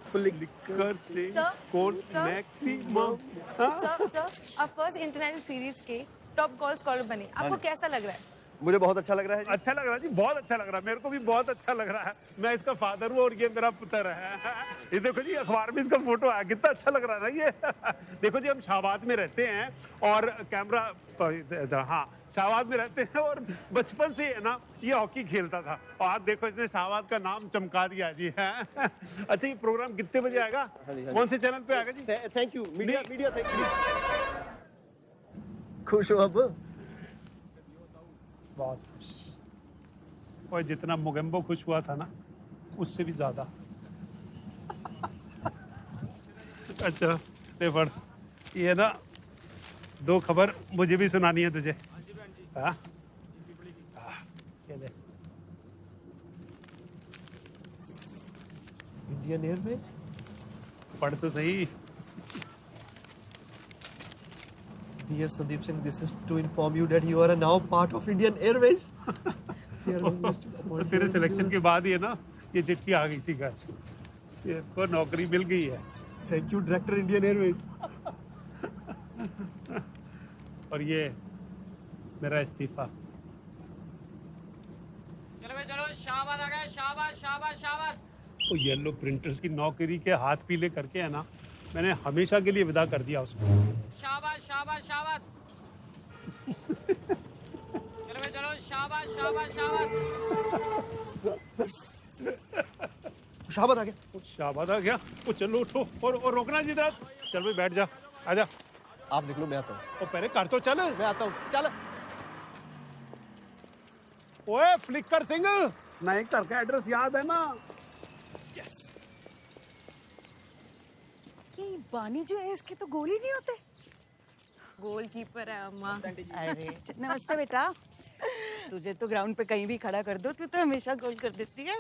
flicker Singh score maximum. Sir, आप फर्स्ट इंटरनेशनल सीरीज के टॉप गोल स्कोरर बने, आपको कैसा लग रहा है? मुझे बहुत अच्छा लग रहा है। अच्छा लग रहा है जी, बहुत अच्छा लग रहा है। मेरे को भी बहुत अच्छा लग रहा है। मैं इसका फादर हूँ और ये मेरा पुत्र है। ये देखो जी, अखबार में इसका फोटो आया, कितना अच्छा लग रहा है ना ये। देखो जी, हम शाहबाद में रहते हैं और कैमरा, हाँ, शाहबाद में रहते हैं और बचपन से है ना ये हॉकी खेलता था, और आज देखो इसने शाहबाद का नाम चमका दिया जी। अच्छा, ये प्रोग्राम कितने बजे आएगा? कौन से चैनल पे आएगा जी? Thank you media, thank you. खुश हो अब? बहुत खुश। और जितना मोगेम्बो खुश हुआ था ना, उससे भी ज्यादा। अच्छा ले पढ़, ये ना 2 खबर मुझे भी सुनानी है तुझे। हाँ, इंडियन एयरवेज। पढ़ तो सही। Dear Sandeep Singh, this is to inform you that you are now part of Indian Airways. तेरे सिलेक्शन के बाद ही है ना ये चिट्ठी आ गई थी घर, ये को नौकरी मिल गई है। Thank you director Indian Airways. और ये मेरा इस्तीफा। चलो भाई चलो, शाबाश आ गए, शाबाश शाबाश शाबाश। वो येलो प्रिंटर्स की नौकरी के हाथ पीले करके है ना, मैंने हमेशा के लिए विदा कर दिया उसको। शाबाश शाबाश शाबाश। चलो भाई चलो, शाबाश शाबाश शाबाश। शाबाद आ गया। शाबाद आ गया। वो चलो उठो, और रोकना जी दर्द। चल भाई बैठ जा, आजा। आप निकलो, मैं आता हूँ। और पहले कर तो चल। मैं आता हूँ, चल। ओए फ्लिकर सिंह, नए घर का एड्रेस याद है ना? यस। ये बानी जो है इसके तो गोल ही नहीं होते। गोलकीपर है अम्मा। अरे नमस्ते बेटा, तुझे तो ग्राउंड पे कहीं भी खड़ा कर दो, तू तो हमेशा गोल कर देती है।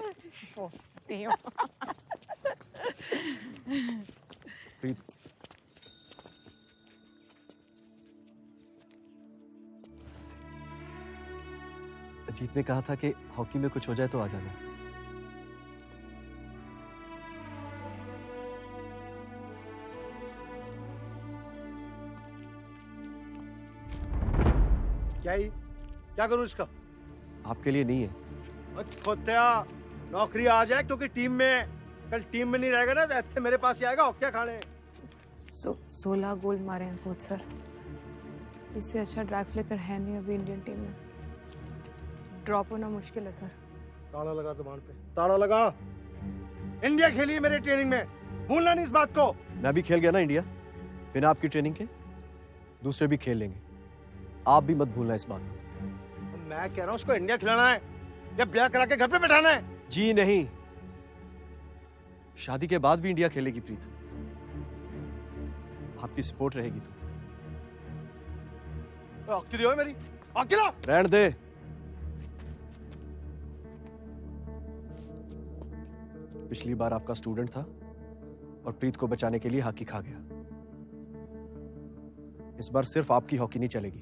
अजीत ने कहा था कि हॉकी में कुछ हो जाए तो आ जाना। क्या करूं इसका? आपके लिए नहीं है। खोत्या नौकरी आ जाए, क्योंकि टीम में कल टीम में नहीं रहेगा ना तो ऐसे मेरे पास ही आएगा हॉकिया खाने। 16 गोल मारे हैं कोच सर। इससे अच्छा ड्रैग फ्लिकर है नहीं अभी इंडियन टीम में। ड्रॉप होना मुश्किल है सर। ताला लगा जुबान पे, ताला लगा। इंडिया खेली है मेरे ट्रेनिंग में, भूलना नहीं इस बात को। मैं भी खेल गया ना इंडिया, बिना आपकी ट्रेनिंग के दूसरे भी खेल लेंगे। आप भी मत भूलना इस बात को। मैं कह रहा हूँ उसको इंडिया खिलाना है या ब्याह करा के घर पे बैठाना है? जी नहीं, शादी के बाद भी इंडिया खेलेगी प्रीत, आपकी सपोर्ट रहेगी तो। हॉकी दियो मेरी, हॉकी ला। रहने दे। पिछली बार आपका स्टूडेंट था और प्रीत को बचाने के लिए हॉकी खा गया। इस बार सिर्फ आपकी हॉकी नहीं चलेगी,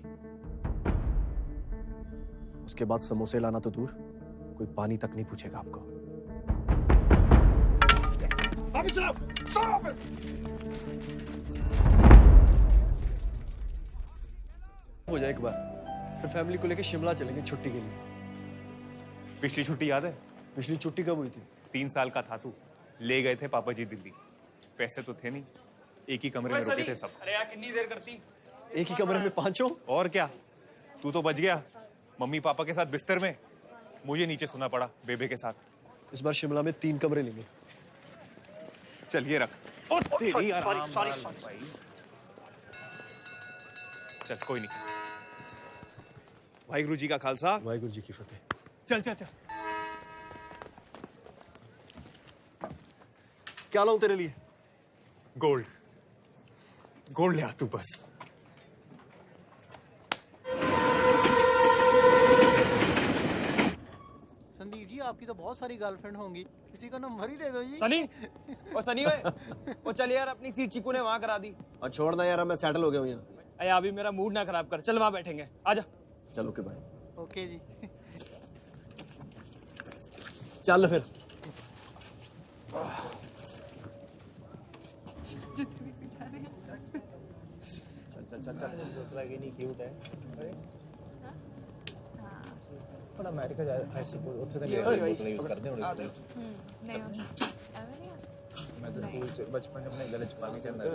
उसके बाद समोसे लाना तो दूर, कोई पानी तक नहीं पूछेगा आपको। हो जाए एक बार, फिर फैमिली को लेकर शिमला चलेंगे छुट्टी के लिए। पिछली छुट्टी याद है? पिछली छुट्टी कब हुई थी? 3 साल का था तू, ले गए थे पापा जी दिल्ली। पैसे तो थे नहीं, एक ही कमरे में रुके थे सब। अरे यार कितनी देर करती? एक ही कमरे में पांचों? और क्या, तू तो बच गया। मम्मी पापा के साथ बिस्तर में, मुझे नीचे सोना पड़ा बेबे के साथ। इस बार शिमला में 3 कमरे लेंगे। चलिए रख। सॉरी आराम सॉरी भाई। सॉरी। चल कोई नहीं। वाहिगुरु जी का खालसा, वाहिगुरु जी की फतेह। चल चल चल। क्या लाऊं तेरे लिए? गोल्ड, गोल्ड ले आ तू बस। संदीप जी आपकी तो बहुत सारी गर्लफ्रेंड होंगी, किसी का नंबर ही दे दो जी। सनी, ओ सनी ओए, ओ चल यार अपनी सीट चीकू ने वहाँ करा दी। और छोड़ना यार, मैं सेटल हो गया हूँ यहाँ। अरे अभी मेरा मूड ना खराब कर, चल वहाँ बैठेंगे, आजा। चलो ओके बाय। ओके जी। चल फिर। चल चल चल नहीं क्यूट है। थोड़ा अमेरिका जाए आई सपोज ਉੱਥੇ ਤਾਂ बोतल यूज करते हैं नहीं मैं तो स्कूल से बचपन में अपने गले छुपा के चलता था।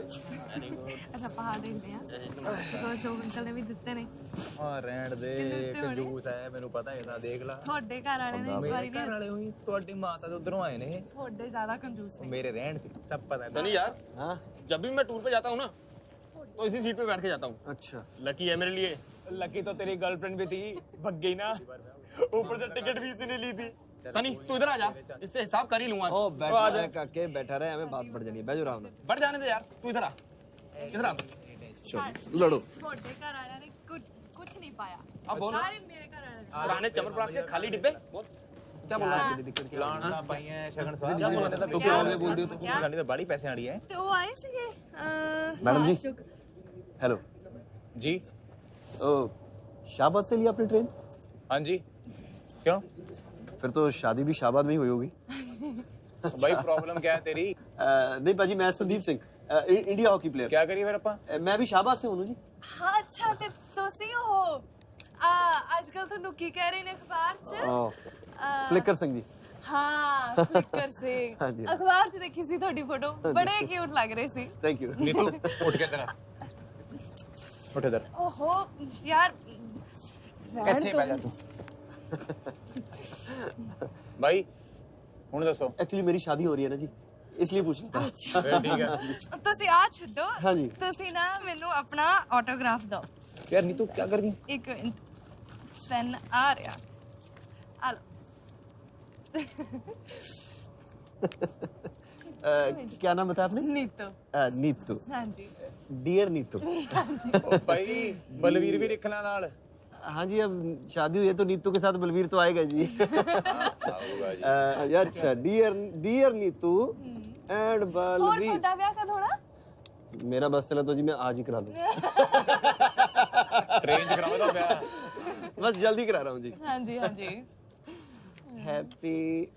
अच्छा पहाड़ देखते हैं तो शोक अंकल ने भी ਦਿੱਤੇ ਨੇ। ਹਾਂ ਰਹਿਣ ਦੇ, ਕੰਜੂਸ ਹੈ ਮੈਨੂੰ ਪਤਾ ਹੈ ਨਾ, ਦੇਖ ਲਾ। ਤੁਹਾਡੇ ਘਰ ਵਾਲੇ ਨੇ ਇਸ ਵਾਰੀ ਘਰ ਵਾਲੇ ਹੋਈ, ਤੁਹਾਡੀ ਮਾਤਾ ਤੋਂ ਉਧਰੋਂ ਆਏ ਨੇ। ਤੁਹਾਡੇ ਜ਼ਿਆਦਾ ਕੰਜੂਸ ਨੇ। मेरे रहन थे, सब पता है। सनी यार, हाँ जब भी मैं टूर पे जाता हूँ ना तो इसी सीट पे बैठ के जाता हूँ। अच्छा, लकी है मेरे लिए। लकी तो तेरी गर्लफ्रेंड भी थी, भग गई ना, ऊपर से टिकट भी इसी ने ली थी। सनी तू इधर आ जा, इससे हिसाब कर ही लूंगा। ओ बैठा रहे काके, बैठा रहे, हमें बात बढ़ जानी है। बैठो आराम से। बढ़ जाने दे यार, तू इधर आ, इधर आ। लड़ो। ਤੁਹਾਡੇ ਘਰ ਵਾਲਿਆਂ ਨੇ ਕੁਝ ਨਹੀਂ ਪਾਇਆ। अब बोल। ਸਾਰੇ ਮੇਰੇ ਘਰ ਵਾਲੇ ने। पुराने चमरप्रास के खाली डिब्बे। क्या बोल रहा है? दिक्कत क्या? प्लान ना पाई है शगन साहब। क्या बोला था? तो क्या में बोल दियो तो सानी तो बड़ी पैसे आड़ी है। ਤੇ ਉਹ ਆਏ ਸੀਗੇ मैडम जी। हेलो जी। ओ शाहबाद से लिया आपने ट्रेन? हाँ जी। क्यों? फिर तो शादी भी शाहबाद में ही हुई होगी। भाई प्रॉब्लम क्या है तेरी? नहीं पाजी, मैं Sandeep Singh, India hockey player. क्या करिए फिर अपा? मैं भी शाहबाद से हूँ जी। ਹਾਂ ਅੱਛਾ ਤੇ ਤੁਸੀਂ ਉਹ ਅੱਜ ਕੱਲ ਤੁਹਾਨੂੰ ਕੀ ਕਹਿ ਰਹੇ ਨੇ ਅਖਬਾਰ 'ਚ? फ्लिकर सिंह जी। ਹਾਂ ਫਲਿੱਕਰ ਸਿੰਘ। हाँ जी। ਅਖਬਾਰ 'ਚ ਦੇਖੀ ਸੀ ਤੁਹਾਡੀ ਫੋਟੋ, ਬੜੇ ਕਿਊਟ ਲੱਗ ਰਹੇ ਸੀ। Thank you. नीतू उठ के इधर आ। उठ इधर। ਓਹੋ ਯਾਰ ਇੱਥੇ ਬਹਿ ਜਾ ਤੂੰ। भाई ਹੁਣ ਦੱਸੋ। एक्चुअली मेरी शादी हो रही है ना जी, इसलिए पूछ रहा था। ਅੱਛਾ ठीक है। ਤੁਸੀਂ ਆ ਛੱਡੋ। हाँ जी। ਤੁਸੀਂ ਨਾ ਮੈਨੂੰ ਆਪਣਾ ਆਟੋਗ੍ਰਾਫ ਦਿਓ। यार नीतू क्या कर दी? ਇੱਕ ਪੈਨ ਆ ਰਿਹਾ, ਆ ਲਓ। क्या नाम बताया आपने? नीतू। नीतू। हाँ जी। डियर नीतू। हाँ जी। भाई बलवीर भी लिखना नाल। हाँ जी, अब शादी हुई है तो नीतू के साथ बलवीर तो आएगा जी। यार अच्छा, डियर नीतू एंड और बलवीर। छोटा ब्याह का थोड़ा मेरा बस चला तो जी मैं आज ही करा दूं। ट्रेन च कराओ तो ब्याह। बस जल्दी करा रहा हूँ जी। हाँ जी, हाँ जी। Happy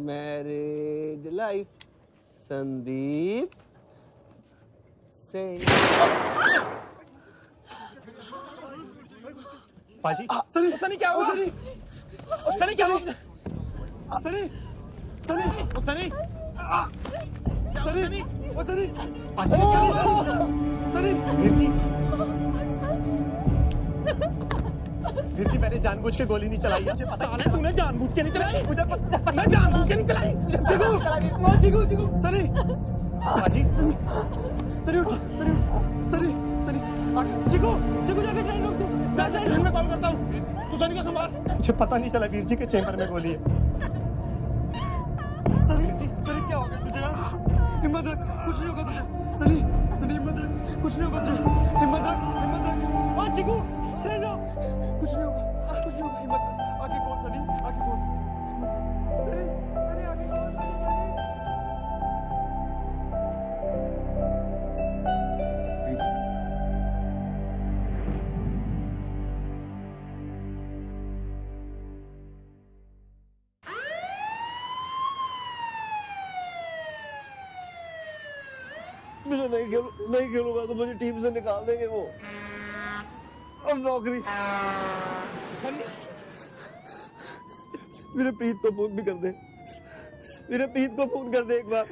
marriage life Sandeep Singh. पाजी सनी सनी क्या हुआ? सनी सनी क्या हुआ? सनी सनी सनी सनी ओ सनी पाजी क्या हुआ? सनी वीर जी मैंने जानबूझ के गोली नहीं चलाई। मुझे पता है तूने जानबूझ के नहीं चलाई। मुझे पता है जानबूझ के नहीं चलाई। चिकू चिकू चिकू सनी पाजी सनी उठ सनी उठ सनी सनी चिकू चिकू जाके ट्रेन रोक दो। जा ट्रेन में कॉल करता हूँ। तू सनी का संभाल। मुझे पता नहीं चला वीर जी के चेंबर में गोली है। सनी सनी क्या हो गया तुझे? हिम्मत रख कुछ नहीं होगा तुझे। सनी सनी हिम्मत रख कुछ नहीं होगा तुझे। हिम्मत रख हिम्मत रख। ओ चिकू ट्रेन रोक। कुछ नहीं होगा कुछ नहीं होगा। हिम्मत रख। आगे कौन सनी आगे कौन? सनी सनी आगे कौन? मैं नहीं खेलूंगा तो मुझे टीम से निकाल देंगे वो। अब नौकरी। मेरे प्रीत को फोन भी कर दे। मेरे प्रीत को फोन कर दे एक बार।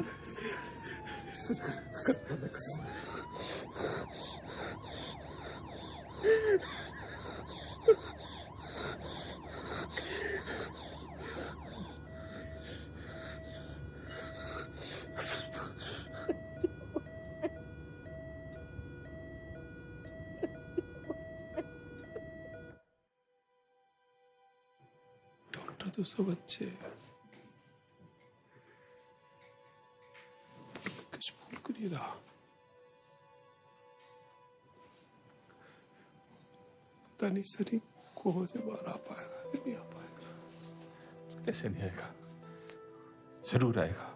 तो सब अच्छे हैं, कुछ भूल को नहीं रहा। पता नहीं सनी कोमा से बाहर आ पाएगा कि नहीं आ पाएगा। कैसे नहीं आएगा? जरूर आएगा।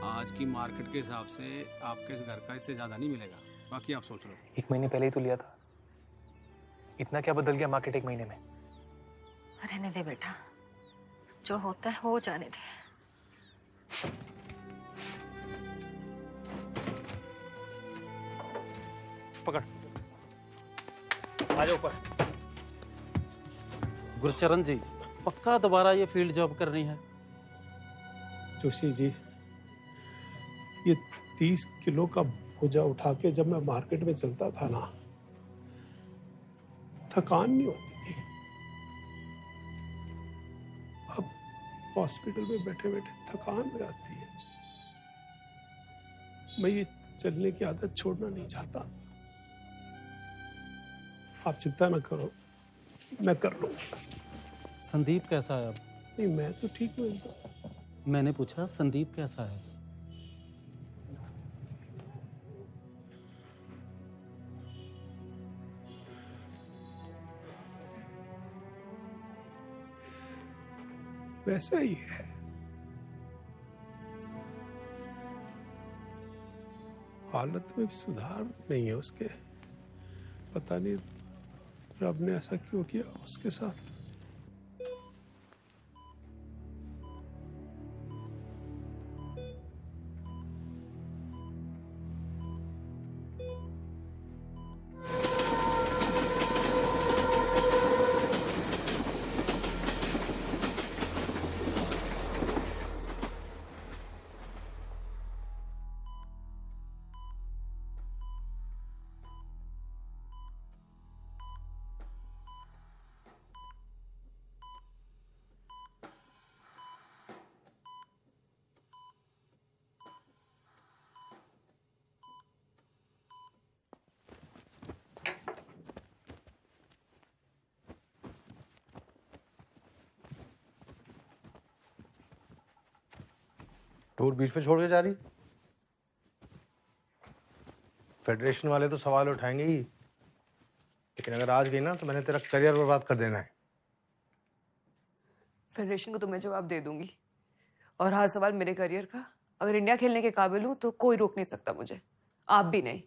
आज की मार्केट के हिसाब से आपके इस घर का इससे ज्यादा नहीं मिलेगा। बाकी आप सोच लो। 1 महीने पहले ही तो लिया था। इतना क्या बदल गया मार्केट 1 महीने में? रहने दे बेटा, जो होता है हो जाने दे। पकड़, आ जाओ ऊपर। गुरचरण जी, पक्का दोबारा ये फील्ड जॉब करनी है? जोशी जी, ये 30 किलो का बोझा उठा के जब मैं मार्केट में चलता था ना, थकान नहीं होती थी। अब हॉस्पिटल में बैठे बैठे थकान हो जाती है। मैं ये चलने की आदत छोड़ना नहीं चाहता। आप चिंता ना करो, मैं कर लूंगा। संदीप कैसा है अब? नहीं, मैं तो ठीक हूँ। मैंने पूछा संदीप कैसा है? वैसा ही है। हालत में सुधार नहीं है उसके। पता नहीं रब ने ऐसा क्यों किया उसके साथ। टूर बीच में छोड़ के जा रही? फेडरेशन वाले तो सवाल उठाएंगे ही, लेकिन अगर आज गई ना तो मैंने तेरा करियर बर्बाद कर देना है। फेडरेशन को तो मैं जवाब दे दूंगी, और हाँ सवाल मेरे करियर का, अगर इंडिया खेलने के काबिल हूं तो कोई रोक नहीं सकता मुझे, आप भी नहीं।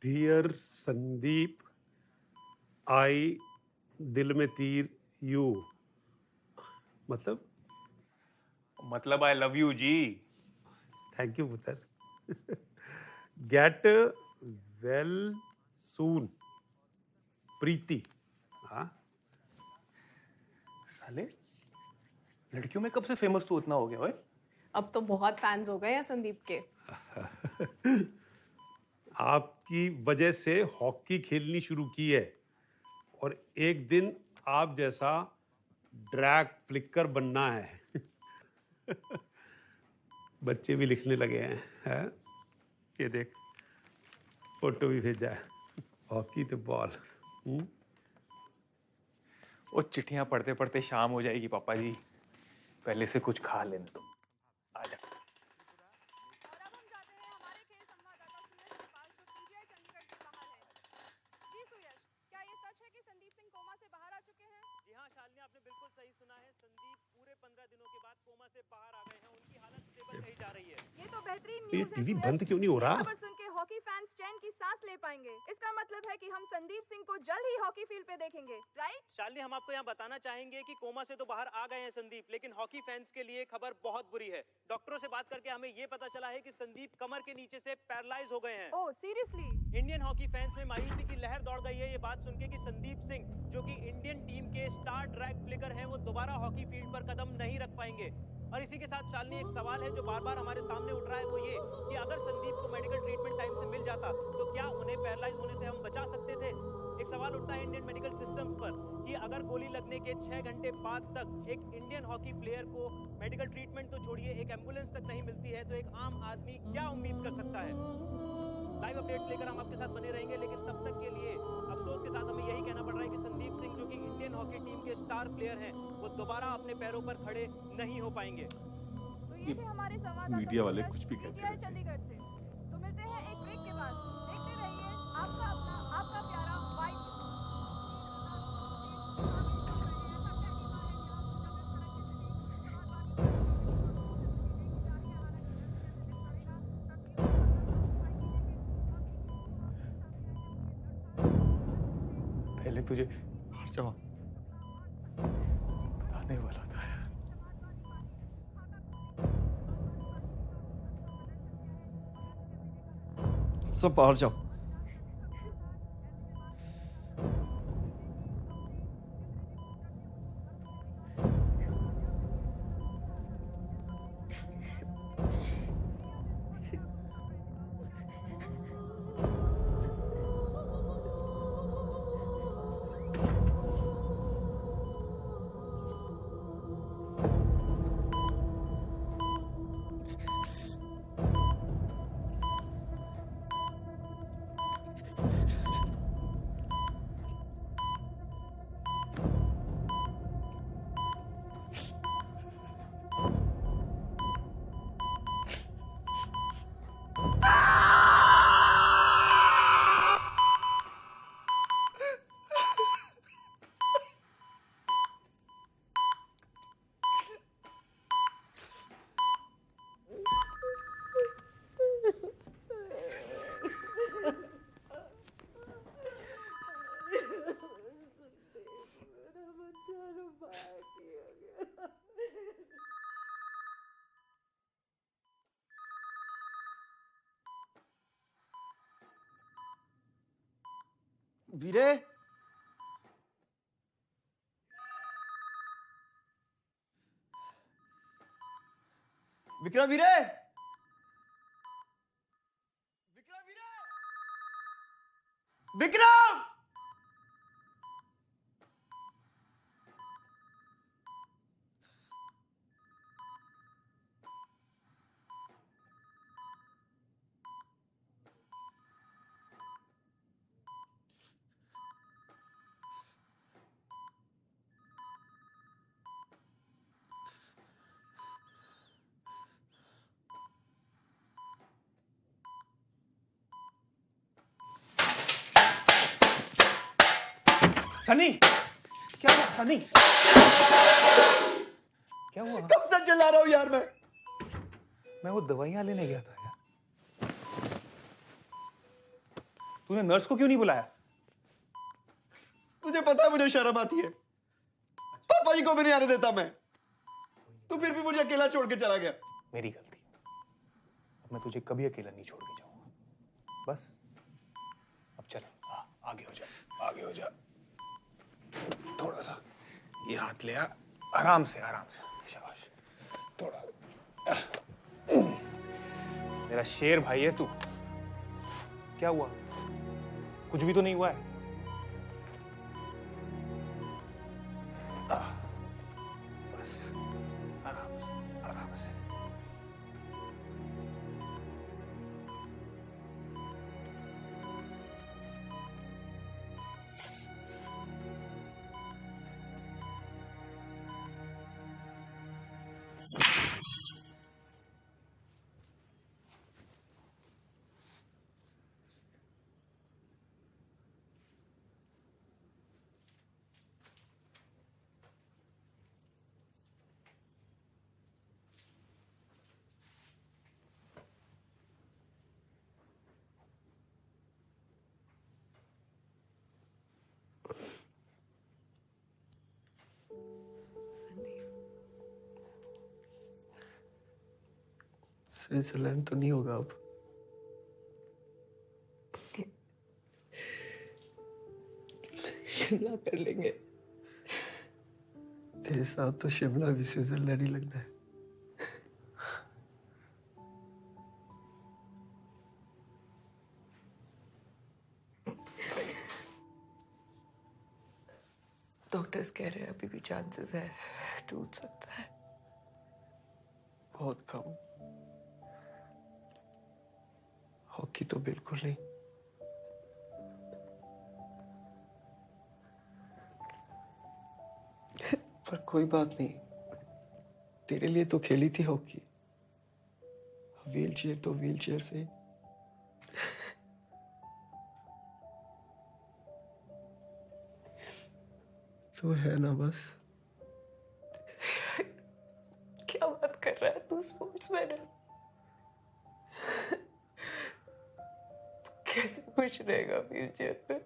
डियर संदीप, आई दिल में तीर यू। मतलब आई लव यू जी। थैंक यू पुत्र। Get well soon Preeti. हाँ साले, लड़कियों में कब से फेमस तू उतना हो गया? ओए अब तो बहुत फैंस हो गए हैं संदीप के। आपकी वजह से हॉकी खेलनी शुरू की है, और एक दिन आप जैसा ड्रैग फ्लिकर बनना है। बच्चे भी लिखने लगे हैं। ये देख, फोटो भी भेजा है। हॉकी तो बॉल। वो चिट्ठियां पढ़ते पढ़ते शाम हो जाएगी पापा जी, पहले से कुछ खा लेने दो। आजा। ये टीवी बंद क्यों नहीं हो रहा? खबर सुन के हॉकी फैंस चैन की सांस ले पाएंगे। इसका मतलब है कि हम संदीप सिंह को जल्द ही हॉकी फील्ड पे देखेंगे, राइट? शालिनी, हम आपको यहाँ बताना चाहेंगे कि कोमा से तो बाहर आ गए हैं संदीप, लेकिन हॉकी फैंस के लिए खबर बहुत बुरी है। डॉक्टरों से बात करके हमें ये पता चला है कि संदीप कमर के नीचे से पैरालाइज हो गए हैं। Oh seriously? Indian hockey fans में मायूसी की लहर दौड़ गई है ये बात सुन के कि संदीप सिंह, जो कि इंडियन टीम के स्टार ड्रैग फ्लिकर हैं, वो दोबारा हॉकी फील्ड पर कदम नहीं रख पाएंगे। और इसी के साथ शालिनी, एक सवाल है जो बार बार हमारे सामने उठ रहा है, वो ये कि अगर संदीप को मेडिकल ट्रीटमेंट टाइम से मिल जाता तो क्या उन्हें पैरालाइज होने से हम बचा सकते थे? एक सवाल उठता है इंडियन मेडिकल सिस्टम पर कि अगर गोली लगने के 6 घंटे बाद तक एक इंडियन हॉकी प्लेयर को मेडिकल ट्रीटमेंट तो छोड़िए, एक एम्बुलेंस तक नहीं मिलती है, तो एक आम आदमी क्या उम्मीद कर सकता है? लाइव अपडेट्स लेकर हम आपके साथ बने रहेंगे, लेकिन तब तक के लिए अफसोस के साथ हमें यही कहना पड़ रहा है कि संदीप सिंह, जो कि इंडियन हॉकी टीम के स्टार प्लेयर हैं, वो दोबारा अपने पैरों पर खड़े नहीं हो पाएंगे। तो ये थे हमारे संवाददाता मीडिया वाले कुछ भी कहते हैं चंडीगढ़ से। तो मिलते हैं एक ब्रेक के बाद। देखते रहिए आपका अपना, आपका प्यारा वाइब। पहले तुझे बताने वाला था। सब बाहर जाओ। वीरे, विक्रम वीरे, विक्रम! सनी, क्या हुआ सनी? क्या हुआ? कब से चिल्ला रहा हूं यार मैं वो दवाइयां लेने गया था यार। तूने नर्स को क्यों नहीं बुलाया? तुझे पता है मुझे शर्म आती है, पापा जी को भी नहीं आने देता मैं, तू फिर भी मुझे अकेला छोड़ के चला गया। मेरी गलती। अब मैं तुझे कभी अकेला नहीं छोड़ के जाऊंगा। बस अब चल, आगे हो जा, आगे हो जा। थोड़ा सा ये हाथ ले आ, आराम से शाबाश। थोड़ा, मेरा शेर भाई है तू। क्या हुआ? कुछ भी तो नहीं हुआ है? बस आराम से, आराम से। स्विट्जरलैंड तो नहीं होगा अब। शिमला कर लेंगे। तेरे साथ तो शिमला भी स्विट्जरलैंड ही लगता है। डॉक्टर्स कह रहे हैं अभी भी चांसेस है, टूट सकता है। बहुत कम। हॉकी तो बिल्कुल नहीं। पर कोई बात नहीं, तेरे लिए तो खेली थी हॉकी। व्हीलचेयर तो व्हीलचेयर से। तो है ना बस। क्या बात कर रहा है तू? स्पोर्ट्समैन है, कैसे खुश रहेगा व्हीलचेयर पे?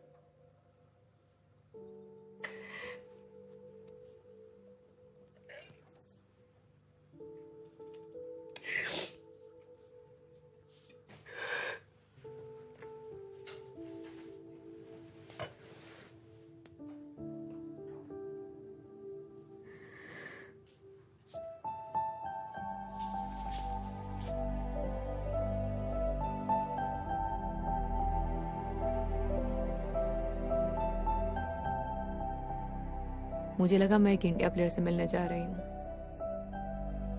मुझे लगा मैं एक इंडिया प्लेयर से मिलने जा रही हूँ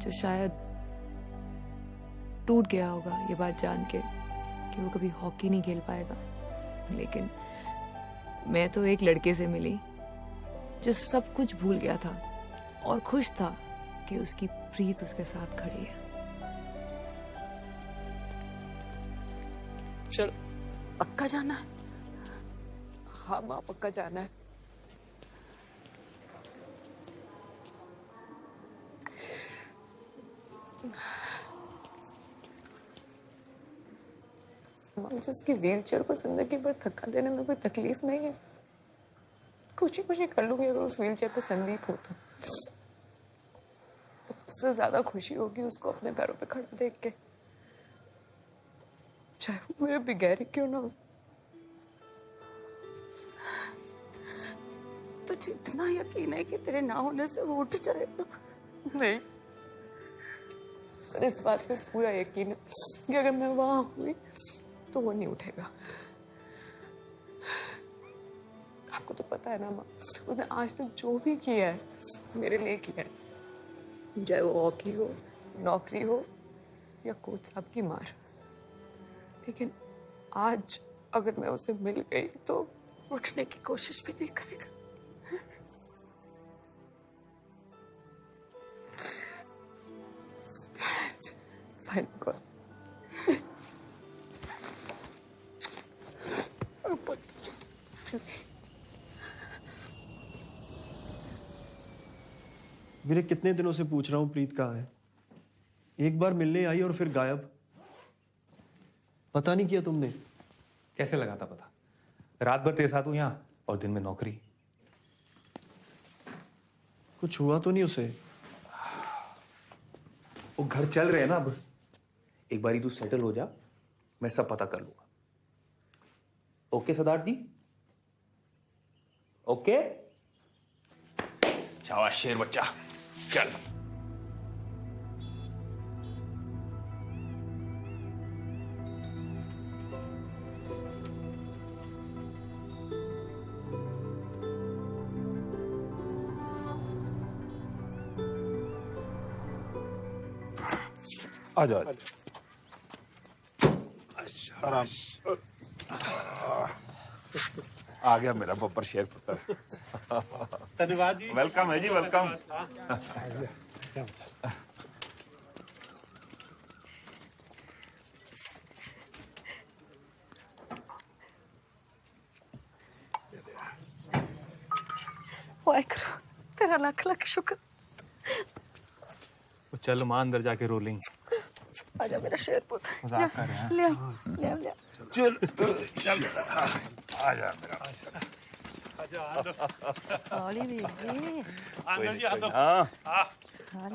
जो शायद टूट गया होगा ये बात जान के कि वो कभी हॉकी नहीं खेल पाएगा। लेकिन मैं तो एक लड़के से मिली जो सब कुछ भूल गया था और खुश था कि उसकी प्रीत उसके साथ खड़ी है। चल, पक्का जाना है? हाँ माँ, पक्का जाना है। मुझे उसकी व्हीलचेयर को जिंदगी भर धक्का देने में कोई तकलीफ नहीं है। खुशी खुशी कर लूंगी अगर उस व्हीलचेयर पे संदीप हो तो। उससे ज्यादा खुशी होगी उसको अपने पैरों पे खड़ा देख के, चाहे वो मेरे बिगैर क्यों ना हो। मुझे इतना यकीन है कि तेरे ना होने से वो उठ जाएगा। नहीं, पर इस बात पे पूरा यकीन है कि अगर मैं वहां हुई तो वो नहीं उठेगा। आपको तो पता है ना माँ, उसने आज तक जो भी किया है मेरे लिए किया है, चाहे वो हॉकी हो, नौकरी हो या कोच साहब की मार। लेकिन आज अगर मैं उसे मिल गई तो उठने की कोशिश भी नहीं करेगा। Thank God. मेरे कितने दिनों से पूछ रहा हूँ प्रीत कहाँ है। एक बार मिलने आई और फिर गायब। पता नहीं किया तुमने? कैसे लगा था पता? रात भर तेरे साथ हूं यहाँ और दिन में नौकरी। कुछ हुआ तो नहीं उसे? वो घर चल रहे हैं ना अब। एक बारी तू सेटल हो जा, मैं सब पता कर लूंगा। ओके सिद्धार्थ जी? ओके? शाबाश शेर बच्चा, चल। आ जाओ आराम। आ गया मेरा बब्बर शेर पुत्र। धन्यवाद जी। वेलकम है जी, वेलकम। वाहिगुरू, तेरा लाख लाख शुक्र। चल मां अंदर जाके रोलिंग। आजा मेरा शेर पुत्र। मजाक कर रहे हैं। ले ले ले। चल आ जा मेरा। हौली वीर आंदो जी, आंदो।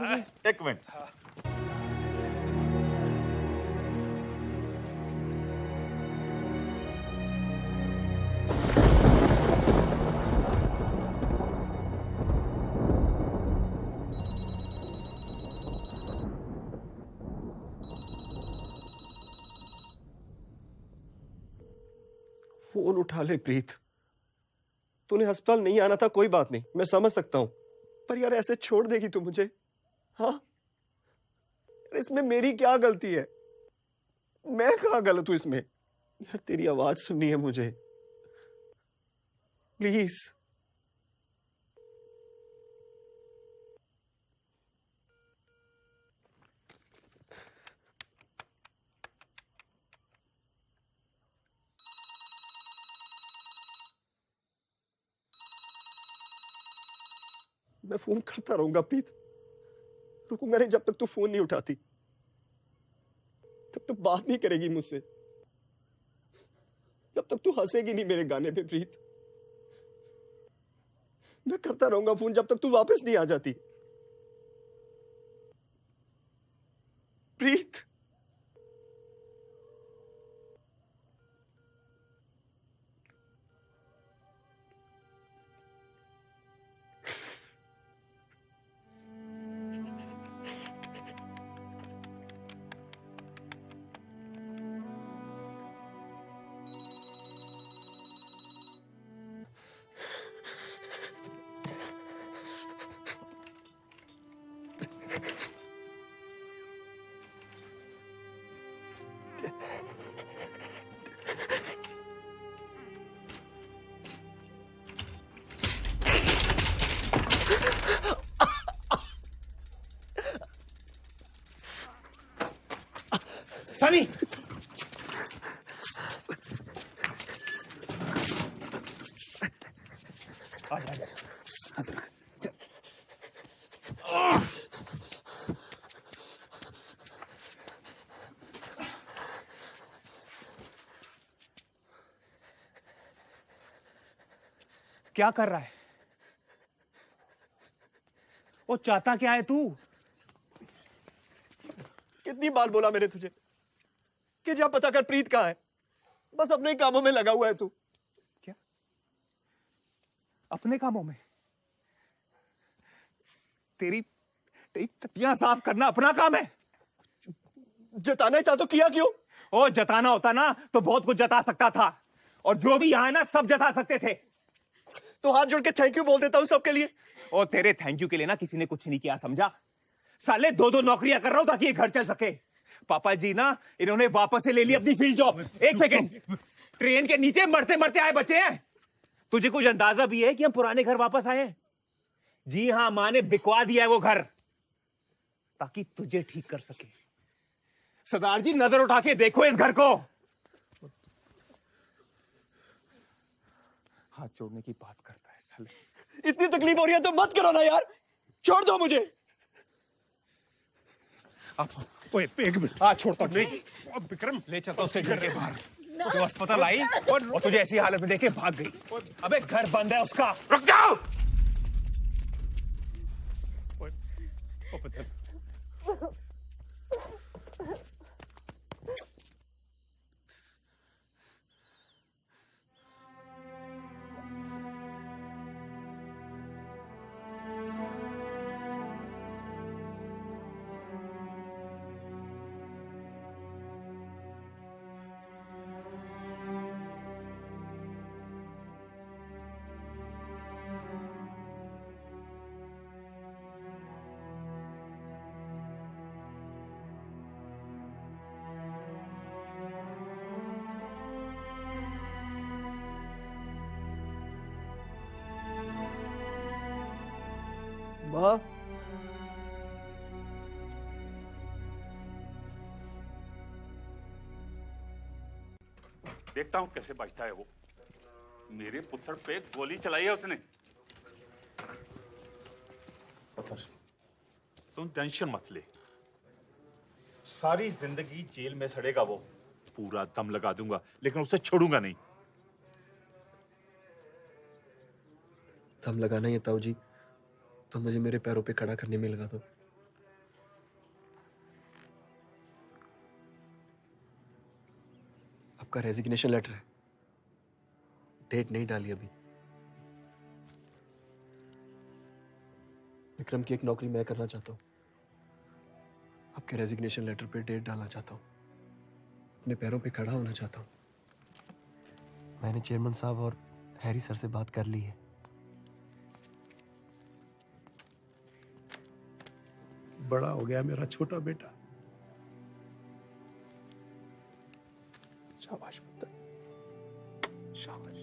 जी। एक मिनट। फोन उठा ले प्रीत। तूने अस्पताल नहीं आना था, कोई बात नहीं, मैं समझ सकता हूं, पर यार ऐसे छोड़ देगी तू मुझे? हाँ, इसमें मेरी क्या गलती है? मैं कहाँ गलत हूं इसमें? यार तेरी आवाज सुननी है मुझे, प्लीज। मैं फोन करता रहूंगा प्रीत, रुकूंगा नहीं जब तक तू फोन नहीं उठाती। जब तक बात नहीं करेगी मुझसे, जब तक तू हंसेगी नहीं मेरे गाने पे प्रीत। मैं करता रहूंगा फोन जब तक तू वापस नहीं आ जाती प्रीत। सनी, क्या कर रहा है? वो चाहता क्या है तू? कितनी बार बोला मैंने तुझे कि जा पता कर प्रीत कहाँ है? बस अपने ही कामों में लगा हुआ है तू। अपने कामों में? तेरी तेरी टट्टियां साफ करना अपना काम है। जताना ही था तो किया क्यों? ओ जताना होता ना तो बहुत कुछ जता सकता था, और जो भी यहाँ है ना सब जता सकते थे। तो हाथ जोड़ के थैंक यू बोल देता हूँ सबके लिए। और तेरे थैंक यू के लिए ना किसी ने कुछ नहीं किया, समझा? साले 2-2 नौकरियां कर रहा हूं ताकि ये घर चल सके। पापा जी ना इन्होंने वापस से ले ली अपनी फील्ड जॉब। एक सेकंड, ट्रेन के नीचे मरते मरते आए बच्चे हैं। तुझे कुछ अंदाजा भी है कि हम पुराने घर वापस आए हैं? जी हां, मां ने बिकवा दिया है वो घर ताकि तुझे ठीक कर सके। सरदार जी नजर उठा के देखो इस घर को। हाथ जोड़ने की बात करता है साले। इतनी तकलीफ हो रही है तो मत करो ना यार, छोड़ दो मुझे। आप ओए एक मिनट, आ छोड़ता हूं नहीं। विक्रम ले चलता उसके घर के बाहर। तो अस्पताल आई और तुझे ऐसी हालत में देखे भाग गई। अबे घर बंद है उसका। रुक जाओ। माँ, देखता हूं कैसे बचता है वो। मेरे पुत्र पे गोली चलाई है उसने। तुम टेंशन मत ले, सारी जिंदगी जेल में सड़ेगा वो। पूरा दम लगा दूंगा लेकिन उसे छोड़ूंगा नहीं। दम लगाना ही ताऊ जी तो मुझे मेरे पैरों पे खड़ा करने में लगा दो। आपका रेजिग्नेशन लेटर है, डेट नहीं डाली अभी। विक्रम की एक नौकरी मैं करना चाहता हूं, आपके रेजिग्नेशन लेटर पे डेट डालना चाहता हूं, अपने पैरों पे खड़ा होना चाहता हूं। मैंने चेयरमैन साहब और हैरी सर से बात कर ली है। बड़ा हो गया मेरा छोटा बेटा। शाबाश पुत्र, शाबाश।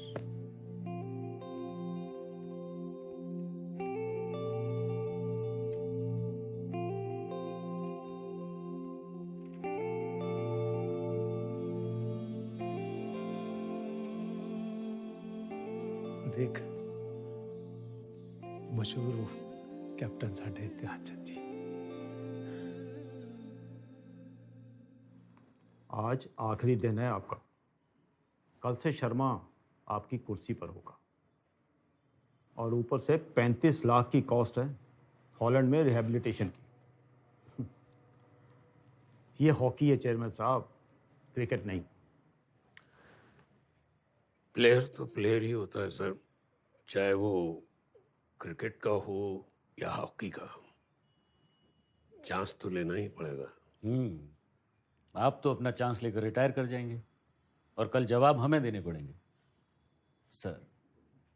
देख, मशहूर कैप्टन साढ़े ध्यानचंद जी। आज आखिरी दिन है आपका। कल से शर्मा आपकी कुर्सी पर होगा, और ऊपर से 35 लाख की कॉस्ट है हॉलैंड में रिहैबिलिटेशन की। ये हॉकी है चेयरमैन साहब, क्रिकेट नहीं। प्लेयर तो प्लेयर ही होता है सर, चाहे वो क्रिकेट का हो या हॉकी का। चांस तो लेना ही पड़ेगा। आप तो अपना चांस लेकर रिटायर कर जाएंगे और कल जवाब हमें देने पड़ेंगे। सर,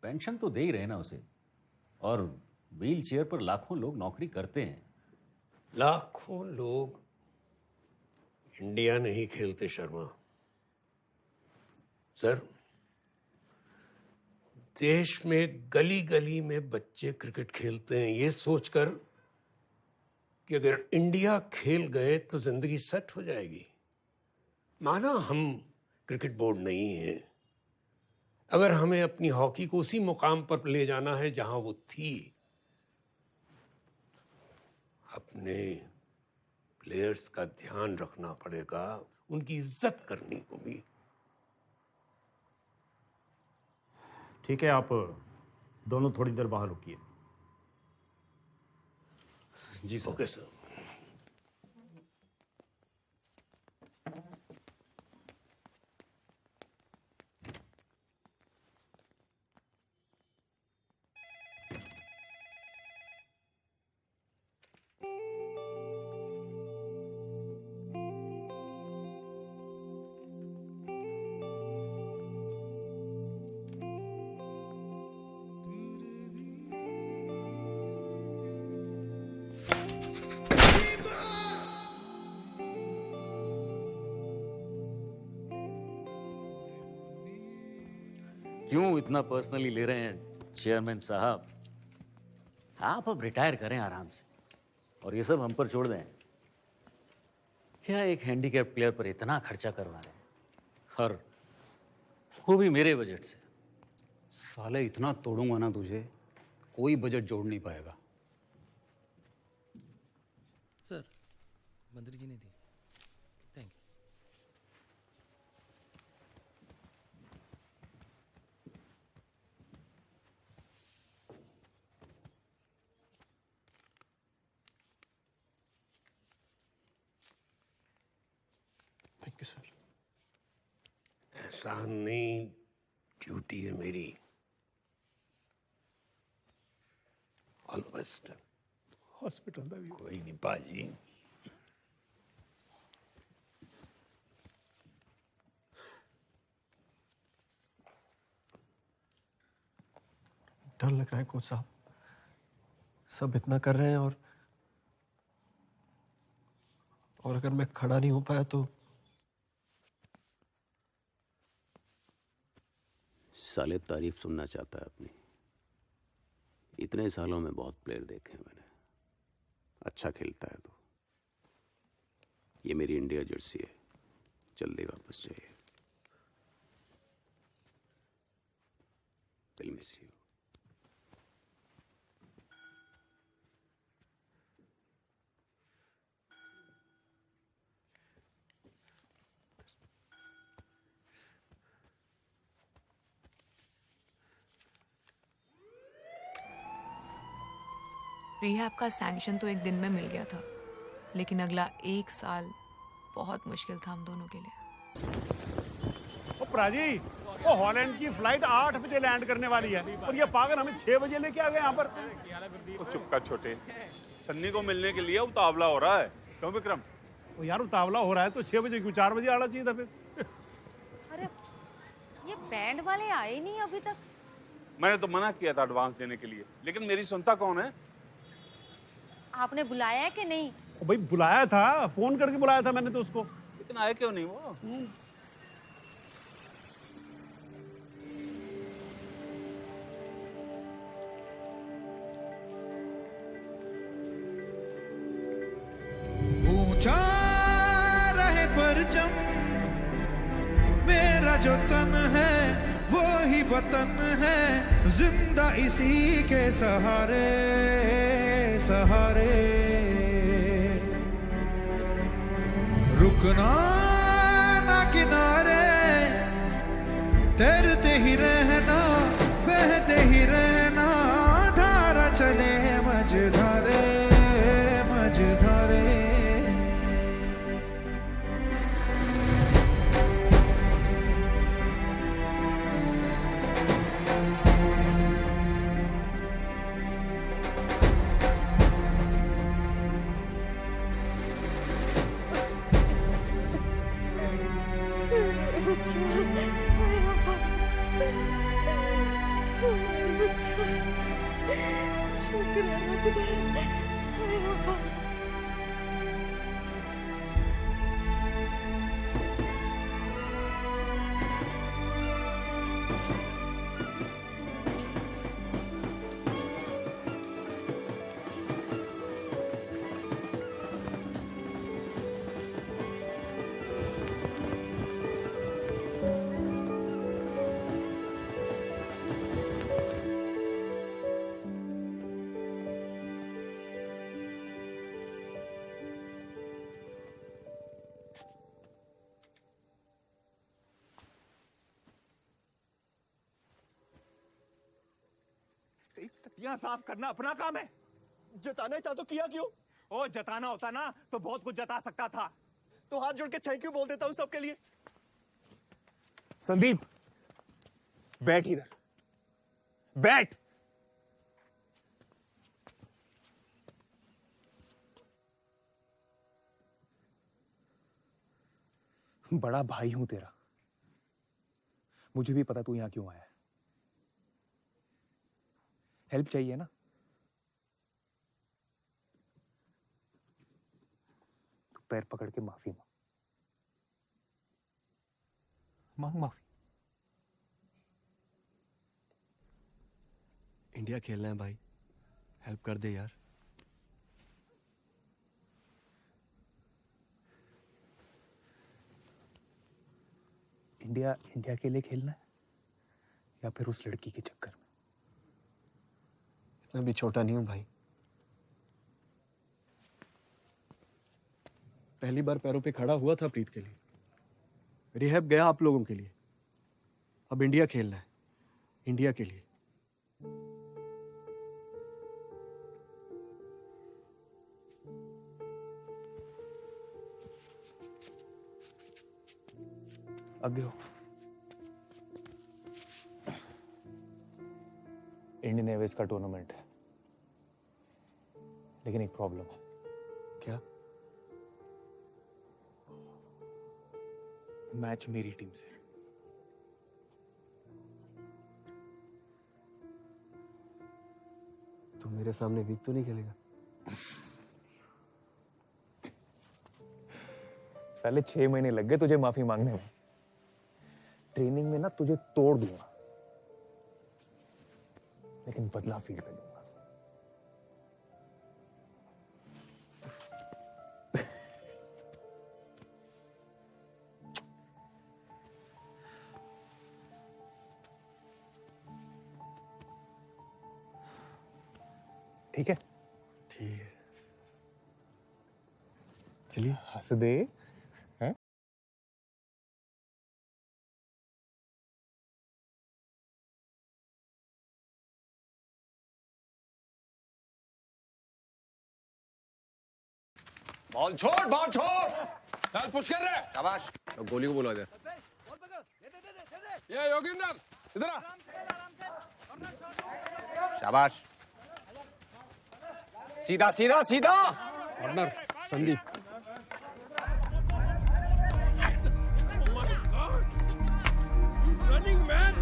पेंशन तो दे ही रहे ना उसे, और व्हील चेयर पर लाखों लोग नौकरी करते हैं। लाखों लोग इंडिया नहीं खेलते शर्मा। सर, देश में गली गली में बच्चे क्रिकेट खेलते हैं ये सोचकर कि अगर इंडिया खेल गए तो जिंदगी सेट हो जाएगी। माना हम क्रिकेट बोर्ड नहीं हैं, अगर हमें अपनी हॉकी को उसी मुकाम पर ले जाना है जहां वो थी, अपने प्लेयर्स का ध्यान रखना पड़ेगा, उनकी इज्जत करनी होगी। ठीक है, आप दोनों थोड़ी देर बाहर रुकिए। जी सर। Okay sir. क्यों इतना पर्सनली ले रहे हैं चेयरमैन साहब? आप अब रिटायर करें आराम से और ये सब हम पर छोड़ दें। क्या एक हैंडीकैप प्लेयर पर इतना खर्चा करवा रहे हैं, और वो भी मेरे बजट से? साले इतना तोड़ूंगा ना तुझे, कोई बजट जोड़ नहीं पाएगा। सर, मंत्री जी ने दी। Thank you. Thank you sir. एहसान नहीं, ड्यूटी है मेरी। All the best. हॉस्पिटल दा भी कोई नहीं बाजी। डर लग रहा है कोच साहब, सब इतना कर रहे हैं और अगर मैं खड़ा नहीं हो पाया तो। साले तारीफ सुनना चाहता है अपनी। इतने सालों में बहुत प्लेयर देखे हैं मैंने, अच्छा खेलता है तो। ये मेरी इंडिया जर्सी है, जल्दी वापस चाहिए। Will miss you. रिहैब का सैंक्शन तो एक दिन में मिल गया था, लेकिन अगला 1 साल बहुत मुश्किल था हम दोनों के लिए। ओ प्राजी, ओ हॉलैंड की फ्लाइट 8 बजे लैंड करने वाली है और ये पागल हमें 6 बजे लेके आ गए यहाँ पर। तो चुपका छोटे, सन्नी को मिलने के लिए उतावला हो रहा है। क्यों विक्रम? ओ यार उतावला हो रहा है तो 6 बजे क्यों, 4 बजे आना चाहिए था फिर। अरे ये बैंड वाले आए नहीं अभी तक। मैंने तो मना किया था एडवांस देने के लिए, लेकिन मेरी सुनता कौन है? आपने बुलाया है कि नहीं? भाई बुलाया था, फोन करके बुलाया था मैंने तो उसको, लेकिन आए क्यों नहीं वो? ऊंचा रहे परचम, मेरा जो तन है वो ही वतन है, जिंदा इसी के सहारे सहारे। रुकना ना किनारे, तैरते ही रहना, बहते ही रहना, धारा चले मझधारे मझधारे। टट्टियां साफ करना अपना काम है। जताना था तो किया क्यों? ओ जताना होता ना तो बहुत कुछ जता सकता था। तो हाथ जोड़ के थैंक यू बोल देता हूं सबके लिए। संदीप बैठ इधर, बैठ। बड़ा भाई हूं तेरा, मुझे भी पता तू यहां क्यों आया है। हेल्प चाहिए ना? तू पैर पकड़ के माफी मांग, मांग माफी। इंडिया खेलना है भाई, हेल्प कर दे यार। इंडिया इंडिया के लिए खेलना है या फिर उस लड़की के चक्कर में? इतना भी छोटा नहीं हूं भाई। पहली बार पैरों पे खड़ा हुआ था प्रीत के लिए, रिहैब गया आप लोगों के लिए, अब इंडिया खेलना है, इंडिया के लिए। आगे हो। इंडियन एयरवेज का टूर्नामेंट है, लेकिन एक प्रॉब्लम है। क्या? मैच मेरी टीम से। तो मेरे सामने वीक तो नहीं खेलेगा? साले 6 महीने लग गए तुझे माफी मांगने में। ट्रेनिंग में ना तुझे तोड़ दूंगा, लेकिन बदला फील्ड पे लूंगा। ठीक है? ठीक है, चलिए। हंस दे। हैं? बॉल छोड़ चल पुश कर रहे। शाबाश। तो गोली को बोला जाए। ये योगिंदर इधर आ। शाबाश। सीधा सीधा सीधा। कॉर्नर संदीप। Running man.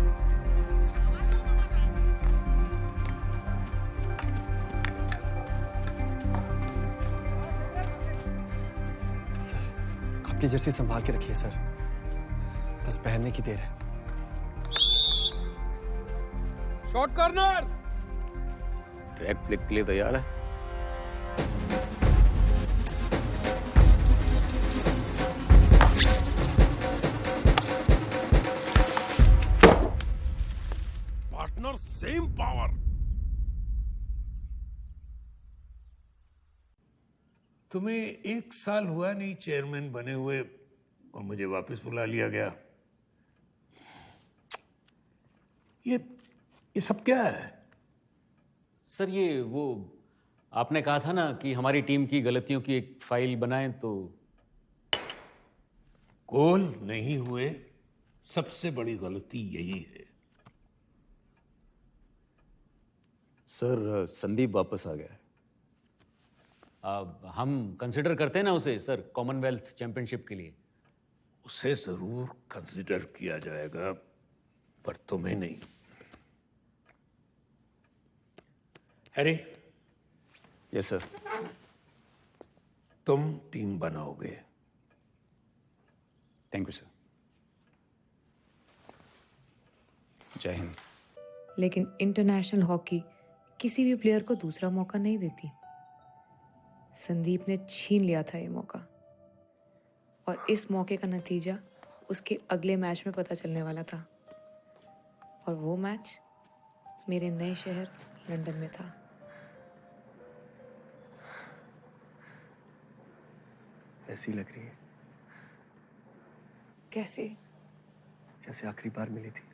आपकी जर्सी संभाल के रखिए सर, बस पहनने की देर है। Shot corner. ट्रैक फ्लिक के लिए तैयार है? Partner same power. तुम्हें 1 साल हुआ नहीं चेयरमैन बने हुए और मुझे वापस बुला लिया गया। ये सब क्या है? सर ये वो आपने कहा था ना कि हमारी टीम की गलतियों की एक फाइल बनाएं, तो गोल नहीं हुए सबसे बड़ी गलती यही है। सर संदीप वापस आ गया है। हम कंसिडर करते हैं ना उसे सर कॉमनवेल्थ चैंपियनशिप के लिए। उसे जरूर कंसिडर किया जाएगा, पर तुम्हें नहीं। हैरी। Yes sir. तुम टीम बनाओगे। Thank you sir. जय हिंद। लेकिन इंटरनेशनल हॉकी किसी भी प्लेयर को दूसरा मौका नहीं देती। संदीप ने छीन लिया था ये मौका, और इस मौके का नतीजा उसके अगले मैच में पता चलने वाला था, और वो मैच मेरे नए शहर लंदन में था। ऐसी लग रही है कैसे? जैसे आखिरी बार मिली थी।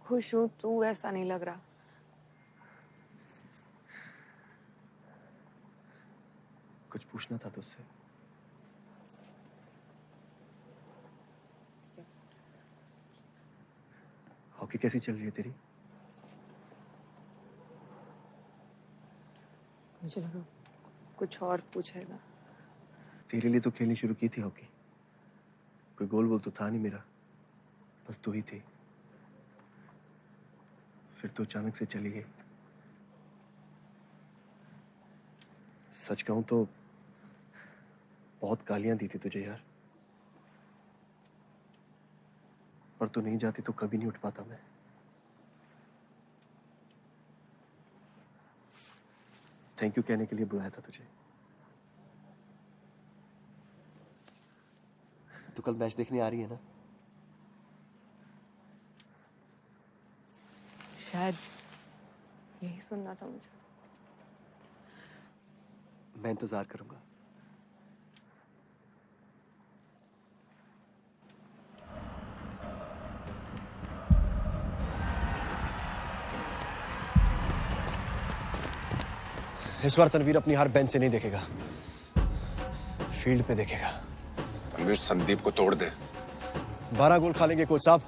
खुश हूं, तू ऐसा नहीं लग रहा। कुछ पूछना था तुझसे। हॉकी कैसी चल रही है तेरी? मुझे लगा कुछ और पूछेगा। तेरे लिए तो खेलनी शुरू की थी हॉकी। कोई गोल वोल तो था नहीं मेरा, बस तू ही थी। फिर तो अचानक से चली गई। सच कहूं तो बहुत गालियां दी थी तुझे यार, और तू नहीं जाती तो कभी नहीं उठ पाता मैं। थैंक यू कहने के लिए बुलाया था तुझे। तो कल मैच देखने आ रही है ना? शायद यही सुनना था मुझे। मैं इंतजार करूंगा। इस बार तनवीर अपनी हार बेंच से नहीं देखेगा, फील्ड पे देखेगा। तनवीर संदीप को तोड़ दे। 12 गोल खा लेंगे कोच साहब,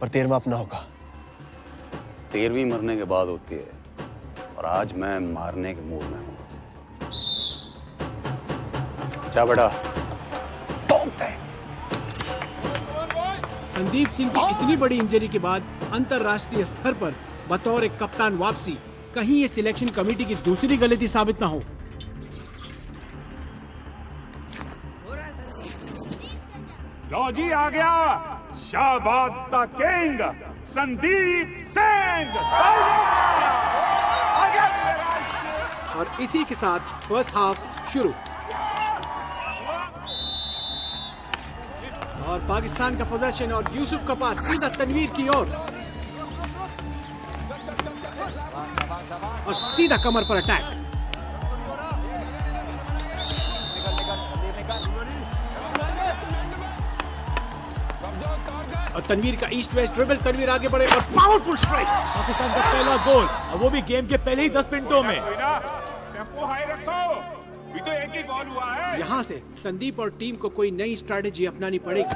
पर 13वां अपना होगा। 13वीं मरने के बाद होती है, और आज मैं मारने के मूड में हूं। जा बेटा, संदीप सिंह की इतनी बड़ी इंजरी के बाद अंतर्राष्ट्रीय स्तर पर बतौर एक कप्तान वापसी, कहीं ये सिलेक्शन कमेटी की दूसरी गलती साबित ना हो। लो जी आ गया शाबाद द किंग संदीप सिंह। और इसी के साथ फर्स्ट हाफ शुरू। और पाकिस्तान का पोजीशन और यूसुफ का पास सीधा तनवीर की ओर, और सीधा कमर पर अटैक। और तनवीर का ईस्ट वेस्ट ड्रिबल, तनवीर आगे बढ़े और पावरफुल स्ट्राइक। पाकिस्तान का पहला गोल, और वो भी गेम के पहले ही 10 मिनटों में। टेम्पो हाई रखो, भी तो एक ही गोल हुआ है। यहाँ से संदीप और टीम को कोई नई स्ट्रेटेजी अपनानी पड़ेगी।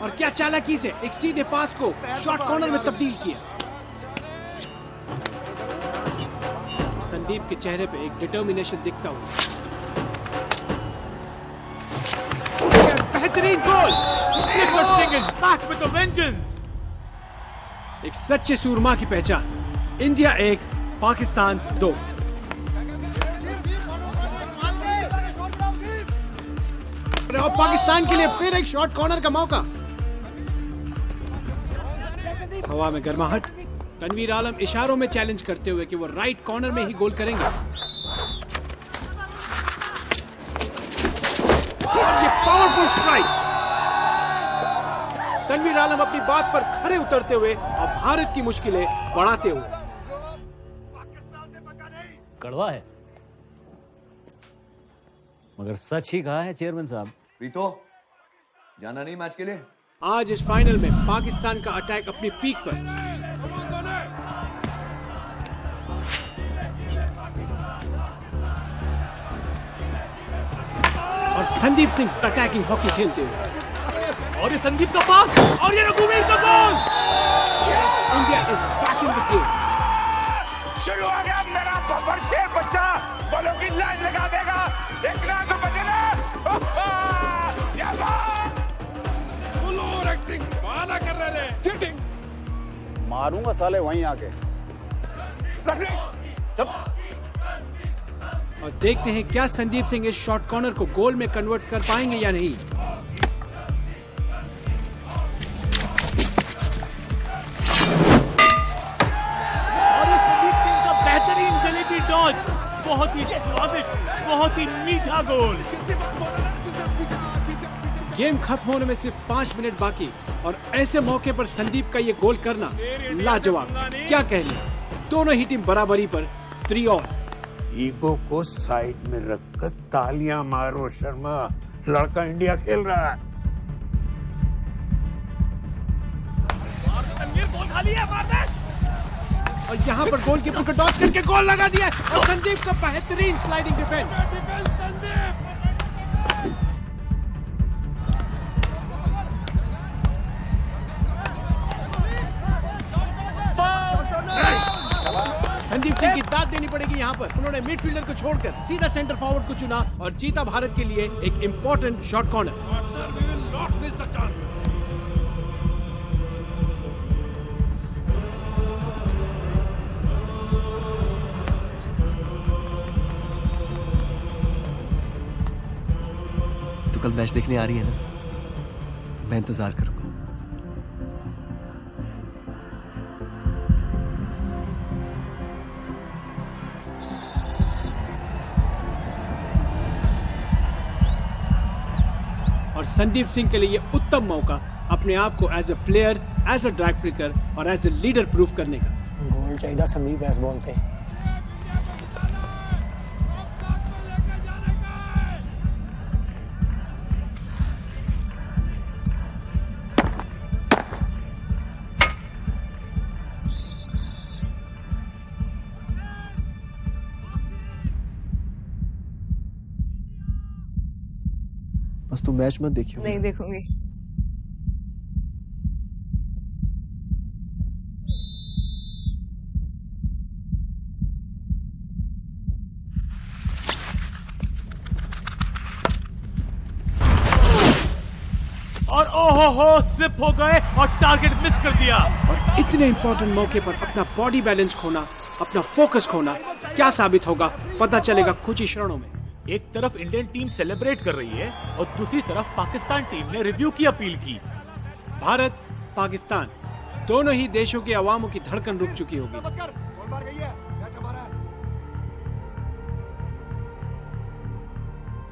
और क्या चालाकी से एक सीधे पास को शॉर्ट कॉर्नर में तब्दील किया। संदीप के चेहरे पे एक डिटर्मिनेशन दिखता हुआ। बेहतरीन गोल। Singh is back with a vengeance. एक सच्चे सूरमा की पहचान। इंडिया 1, पाकिस्तान 2। और पाकिस्तान के लिए फिर एक शॉर्ट कॉर्नर का मौका। हवा में गर्माहट। तनवीर आलम इशारों में चैलेंज करते हुए कि वो राइट कॉर्नर में ही गोल करेंगे। और ये पावरफुल स्ट्राइक। तनवीर आलम अपनी बात पर खरे उतरते हुए और भारत की मुश्किलें बढ़ाते हुए। कड़वा है, मगर सच ही कहा है चेयरमैन साहब। प्रीतो, जाना नहीं मैच के लिए? आज इस फाइनल में पाकिस्तान का अटैक अपनी पीक पर। और संदीप सिंह अटैकिंग हॉकी खेलते हुए। और ये संदीप का पास, और ये रघुवीर का goal. India is back in the game. शुरू हो गया मेरा बब्बर शेर बच्चा, बॉलों की लाइन लगा देगा। एक लाइन तो बचे ना। फुल ओवर एक्टिंग, बहाना कर रहे हैं। चीटिंग मारूंगा साले वहीं आके। और देखते हैं क्या संदीप सिंह इस शॉर्ट कॉर्नर को गोल में कन्वर्ट कर पाएंगे या नहीं। और ये संदीप सिंह का बेहतरीन जलेबी डॉज, बहुत ही स्वादिष्ट, बहुत ही मीठा गोल। गेम खत्म होने में सिर्फ 5 मिनट बाकी, और ऐसे मौके पर संदीप का ये गोल करना लाजवाब। क्या कहने, दोनों ही टीम बराबरी पर 3 ऑल। ईगो को साइड में रखकर तालियां मारो शर्मा, लड़का इंडिया खेल रहा है। और यहाँ पर गोलकीपर को डॉच करके गोल लगा दिया, और संदीप का बेहतरीन स्लाइडिंग डिफेंस। संदीप सिंह की दाद देनी पड़ेगी यहाँ पर। उन्होंने मिडफील्डर को छोड़कर सीधा सेंटर फॉरवर्ड को चुना और जीता भारत के लिए एक इंपॉर्टेंट शॉट कॉर्नर। मैच देखने आ रही है ना, मैं इंतजार करूंगा। और संदीप सिंह के लिए ये उत्तम मौका अपने आप को as a player, as a drag flicker और एज अ लीडर प्रूव करने का। गोल चाहिए संदीप ऐस बोलते हैं। बस तू मैच मत देखियो। नहीं देखूंगी। और ओहो हो, स्लिप हो गए और टारगेट मिस कर दिया। और इतने इंपॉर्टेंट मौके पर अपना बॉडी बैलेंस खोना, अपना फोकस खोना क्या साबित होगा पता चलेगा कुछ ही क्षणों में। एक तरफ इंडियन टीम सेलिब्रेट कर रही है और दूसरी तरफ पाकिस्तान टीम ने रिव्यू की अपील की। भारत, पाकिस्तान दोनों ही देशों के अवामों की धड़कन रुक चुकी होगी।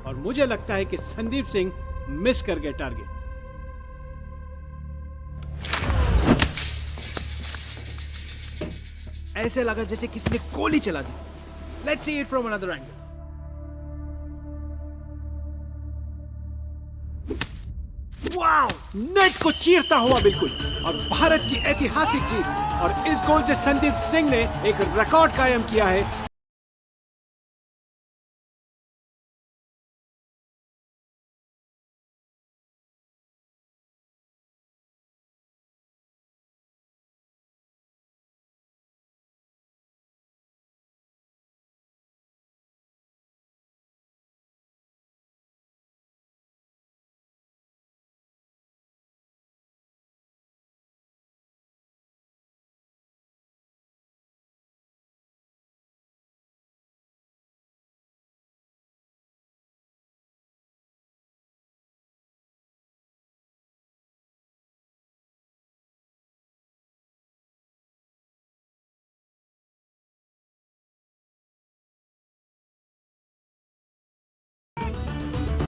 और मुझे लगता है कि संदीप सिंह मिस कर गए टारगेट। ऐसे लगा जैसे किसी ने गोली चला दी। Let's see it from another angle. Wow, net को चीरता हुआ बिल्कुल। और भारत की ऐतिहासिक जीत। और इस गोल से संदीप सिंह ने एक रिकॉर्ड कायम किया है